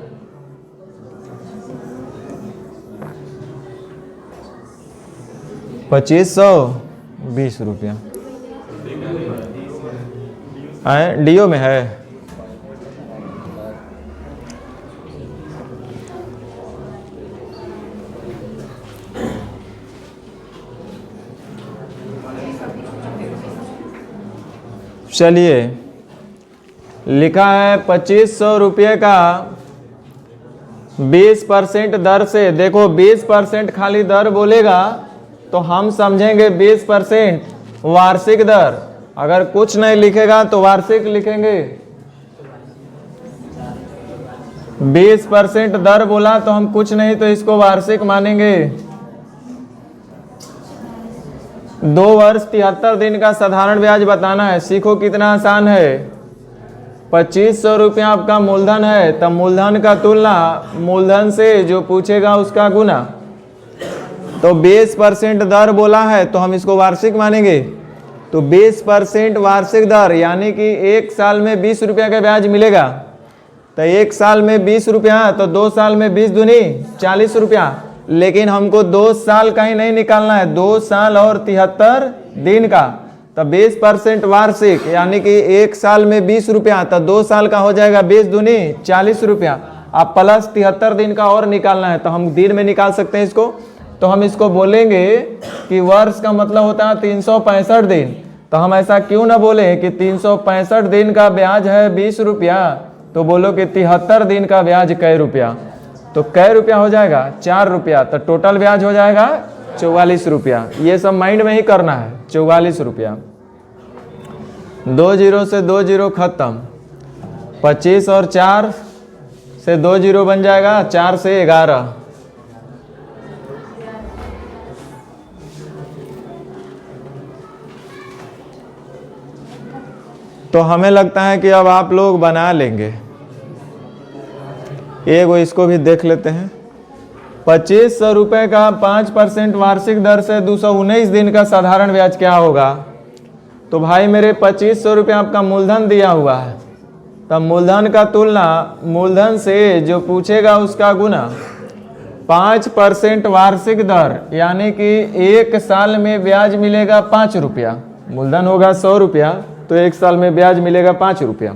₹2520 रुपया डीओ में है। चलिए, लिखा है 2500 रुपये का 20% दर से। देखो 20% खाली दर बोलेगा तो हम समझेंगे 20% वार्षिक दर, अगर कुछ नहीं लिखेगा तो वार्षिक लिखेंगे। 20% दर बोला तो हम कुछ नहीं तो इसको वार्षिक मानेंगे। 2 वर्ष 73 दिन का साधारण ब्याज बताना है। सीखो कितना आसान है। 2500 रुपया आपका मूलधन है, तब मूलधन का तुलना मूलधन से जो पूछेगा उसका गुना। तो 20% दर बोला है तो हम इसको वार्षिक मानेंगे। तो 20% वार्षिक दर यानी कि 1 साल में 20 रुपया का ब्याज मिलेगा। तो 1 साल में 20 रुपया तो 2 साल में 20 दूनी 40 रुपया। लेकिन हमको 2 साल का ही नहीं निकालना है, 2 साल और 73 दिन का। तो 20% वार्षिक यानी कि 1 साल में 20 रुपया तो 2 साल का हो जाएगा 20 दूनी 40 रुपया। आप प्लस 73 दिन का और निकालना है तो हम दिन में निकाल सकते हैं इसको। तो हम इसको बोलेंगे कि वर्ष का मतलब होता है 365 दिन। तो हम ऐसा क्यों ना बोले कि 365 दिन का ब्याज है 20 रुपया, तो बोलो कि 73 दिन का ब्याज कै रुपया। तो कै रुपया हो जाएगा 4 रुपया। तो टोटल ब्याज हो जाएगा 44 रुपया। ये सब माइंड में ही करना है। 44 रुपया। 2 जीरो से 2 जीरो खत्म। 25 और 4 से 2 जीरो बन जाएगा, 4 से 11। तो हमें लगता है कि अब आप लोग बना लेंगे। एगो इसको भी देख लेते हैं। 2500 रुपये का 5% वार्षिक दर से 219 दिन का साधारण ब्याज क्या होगा। तो भाई मेरे 2500 रुपये आपका मूलधन दिया हुआ है, तब मूलधन का तुलना मूलधन से जो पूछेगा उसका गुना 5% वार्षिक दर यानी कि 1 साल में ब्याज मिलेगा 5 रुपया। मूलधन होगा 100 रुपया तो 1 साल में ब्याज मिलेगा 5 रुपया।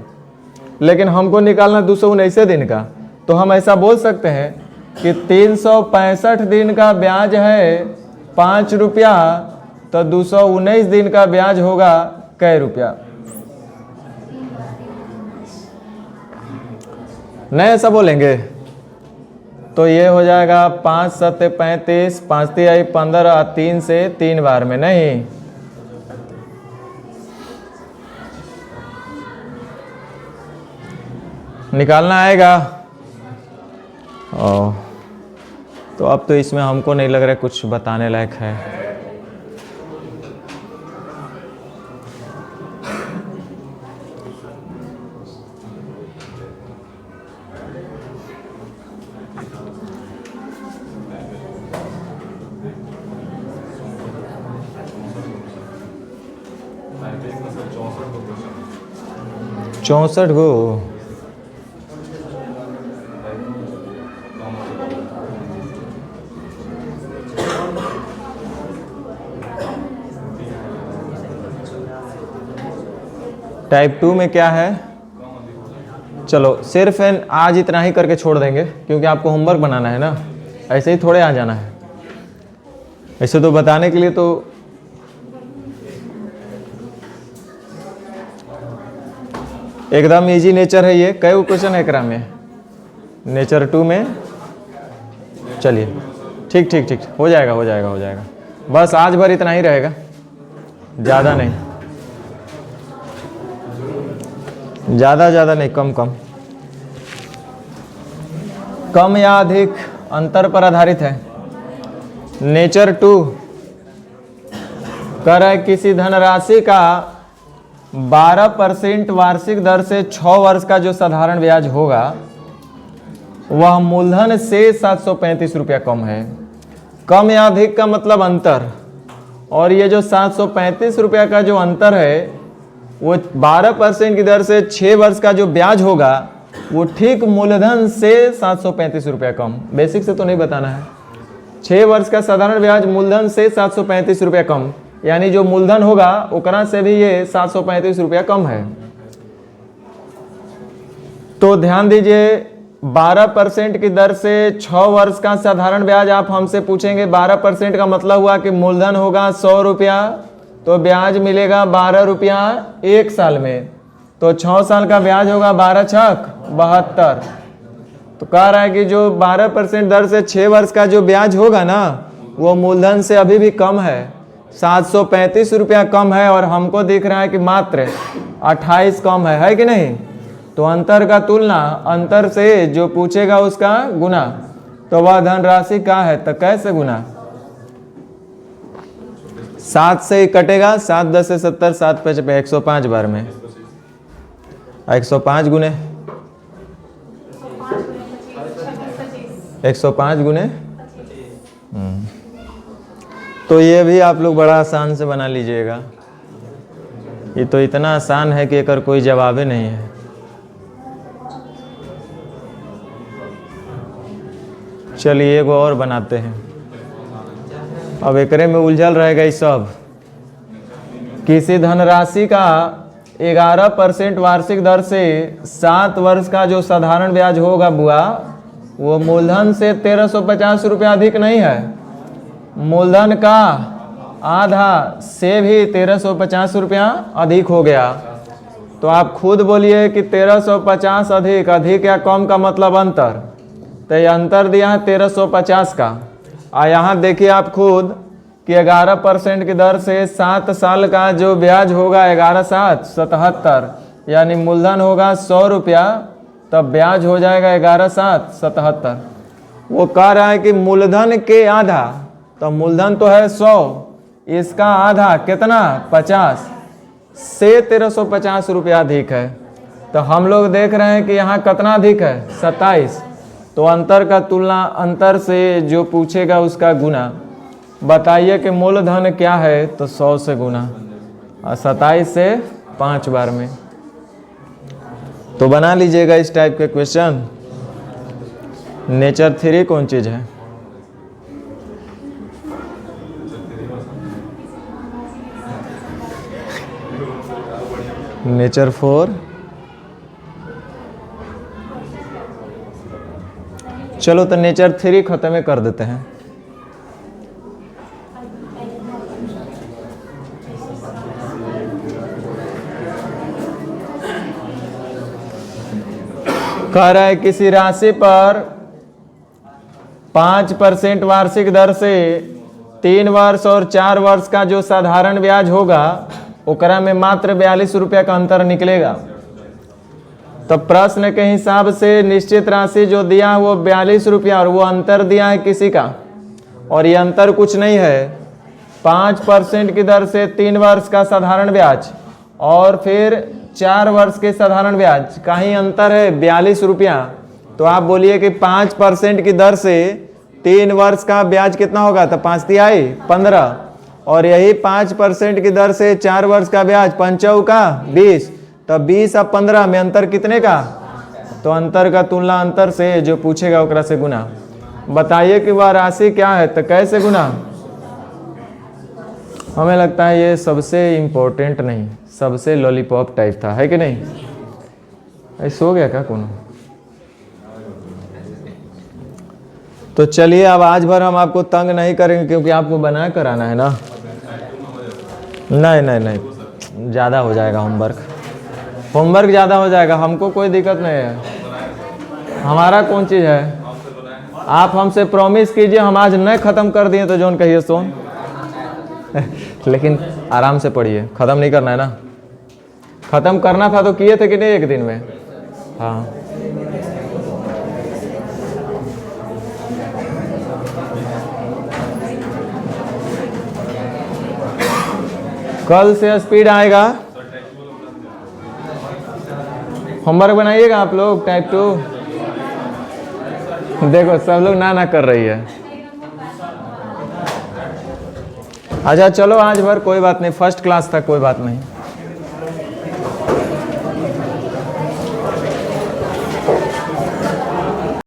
लेकिन हमको निकालना 219 दिन का, तो हम ऐसा बोल सकते हैं कि 365 दिन का ब्याज है 5 रुपया, तो 219 दिन का ब्याज होगा कै रुपया। नहीं ऐसा बोलेंगे तो ये हो जाएगा 5 7 35, 5 3 15, 3 से 3 बार में नहीं। निकालना आएगा। तो अब तो इसमें हमको नहीं लग रहा है कुछ बताने लायक है। चौसठ गो। टाइप 2 में क्या है, चलो सिर्फ आज इतना ही करके छोड़ देंगे क्योंकि आपको होमवर्क बनाना है ना, ऐसे ही थोड़े आ जाना है। ऐसे तो बताने के लिए तो एकदम इजी नेचर है ये। कई क्वेश्चन है एकरा में, नेचर 2 में। चलिए ठीक ठीक ठीक हो जाएगा हो जाएगा हो जाएगा। बस आज भर इतना ही रहेगा, ज़्यादा नहीं, ज़्यादा नहीं, कम कम, कम या अधिक अंतर पर आधारित है। नेचर 2 कर है किसी धनराशि का 12% वार्षिक दर से 6 वर्ष का जो साधारण ब्याज होगा वह मूलधन से 735 रुपया कम है। कम या अधिक का मतलब अंतर, और ये जो 735 रुपया का जो अंतर है वो 12% की दर से 6 वर्ष का जो ब्याज होगा वो ठीक मूलधन से 735 रुपया कम। बेसिक से तो नहीं बताना है। 6 वर्ष का साधारण ब्याज मूलधन से 735 रुपया कम, यानी जो मूलधन होगा ओकरा से भी ये 735 रुपया कम है। तो ध्यान दीजिए 12% की दर से 6 वर्ष का साधारण ब्याज आप हमसे पूछेंगे। 12% का मतलब हुआ कि मूलधन होगा 100 रुपया तो ब्याज मिलेगा 12 रुपया 1 साल में। तो 6 साल का ब्याज होगा 12 छक 72। तो कह रहा है कि जो 12% दर से 6 वर्ष का जो ब्याज होगा ना, वो मूलधन से अभी भी कम है, 735 रुपया कम है, और हमको दिख रहा है कि मात्र 28 कम है कि नहीं। तो अंतर का तुलना, अंतर से जो पूछेगा उसका गुना, तो वह धनराशि का है, तो कैसे गुना। 7 से ही कटेगा, 7 10 से 70, 7 5 105 बार में 105 गुने 105 गुने। तो ये भी आप लोग बड़ा आसान से बना लीजिएगा। ये तो इतना आसान है कि एकर कोई जवाब ही नहीं है। चलिए एगो और बनाते हैं। अब एकरे में उलझल रहेगा ये सब। किसी धनराशि का 11% वार्षिक दर से 7 वर्ष का जो साधारण ब्याज होगा बुआ, वो मूलधन से 1350 रुपया अधिक नहीं है। मूलधन का आधा से भी 1350 रुपया अधिक हो गया। तो आप खुद बोलिए कि 1350 अधिक, अधिक या कम का मतलब अंतर। तो ये अंतर दिया है 1350 का। यहाँ देखिए आप खुद कि 11% की दर से 7 साल का जो ब्याज होगा 11 7 77, यानी मूलधन होगा 100 रुपया, तब ब्याज हो जाएगा 11 7 77। वो कह रहा है कि मूलधन के आधा, तो मूलधन तो है 100, इसका आधा कितना 50 से 1350 रुपया अधिक है। तो हम लोग देख रहे हैं कि यहाँ कितना अधिक है 27। तो अंतर का तुलना, अंतर से जो पूछेगा उसका गुना। बताइए कि मूलधन क्या है, तो 100 से गुना और 27 से 5 बार में। तो बना लीजिएगा इस टाइप के क्वेश्चन। नेचर 3 कौन चीज़ है? नेचर 4। चलो तो नेचर 3 खत्म कर देते हैं। कह रहा है किसी राशि पर 5% वार्षिक दर से 3 वर्ष और 4 वर्ष का जो साधारण ब्याज होगा, ओकरा में मात्र 42 रुपया का अंतर निकलेगा। तो प्रश्न के हिसाब से निश्चित राशि जो दिया है वो 42 रुपया, और वो अंतर दिया है किसी का, और ये अंतर कुछ नहीं है। 5% की दर से 3 वर्ष का साधारण ब्याज और फिर 4 वर्ष के साधारण ब्याज का ही अंतर है 42 रुपया। तो आप बोलिए कि 5% की दर से 3 वर्ष का ब्याज कितना होगा, तो 5 तिहाई 15, और यही 5% की दर से 4 वर्ष का ब्याज 5 का 20, तो 20 और 15 में अंतर कितने का। तो अंतर का तुलना अंतर से जो पूछेगा ओकरा से गुना। बताइए कि वह राशि क्या है, तो कैसे गुना। हमें लगता है ये सबसे इम्पोर्टेंट नहीं, सबसे लॉलीपॉप टाइप था, है कि नहीं। ऐसा हो गया क्या कोनो। तो चलिए अब आज भर हम आपको तंग नहीं करेंगे, क्योंकि आपको बना कर आना है ना। नहीं नहीं नहीं, ज़्यादा हो जाएगा होमवर्क ज़्यादा हो जाएगा। हमको कोई दिक्कत नहीं है। हमारा कौन चीज़ है, आप हमसे प्रॉमिस कीजिए हम आज नहीं ख़त्म कर दिए तो जोन कहिए सोन। लेकिन आराम से पढ़िए, ख़त्म नहीं करना है ना। ख़त्म करना था तो किए थे कि नहीं एक दिन में। हाँ कल से स्पीड आएगा। होमवर्क बनाइएगा आप लोग टाइप 2। देखो सब लोग ना कर रही है। अच्छा चलो आज भर कोई बात नहीं, फर्स्ट क्लास था, कोई बात नहीं।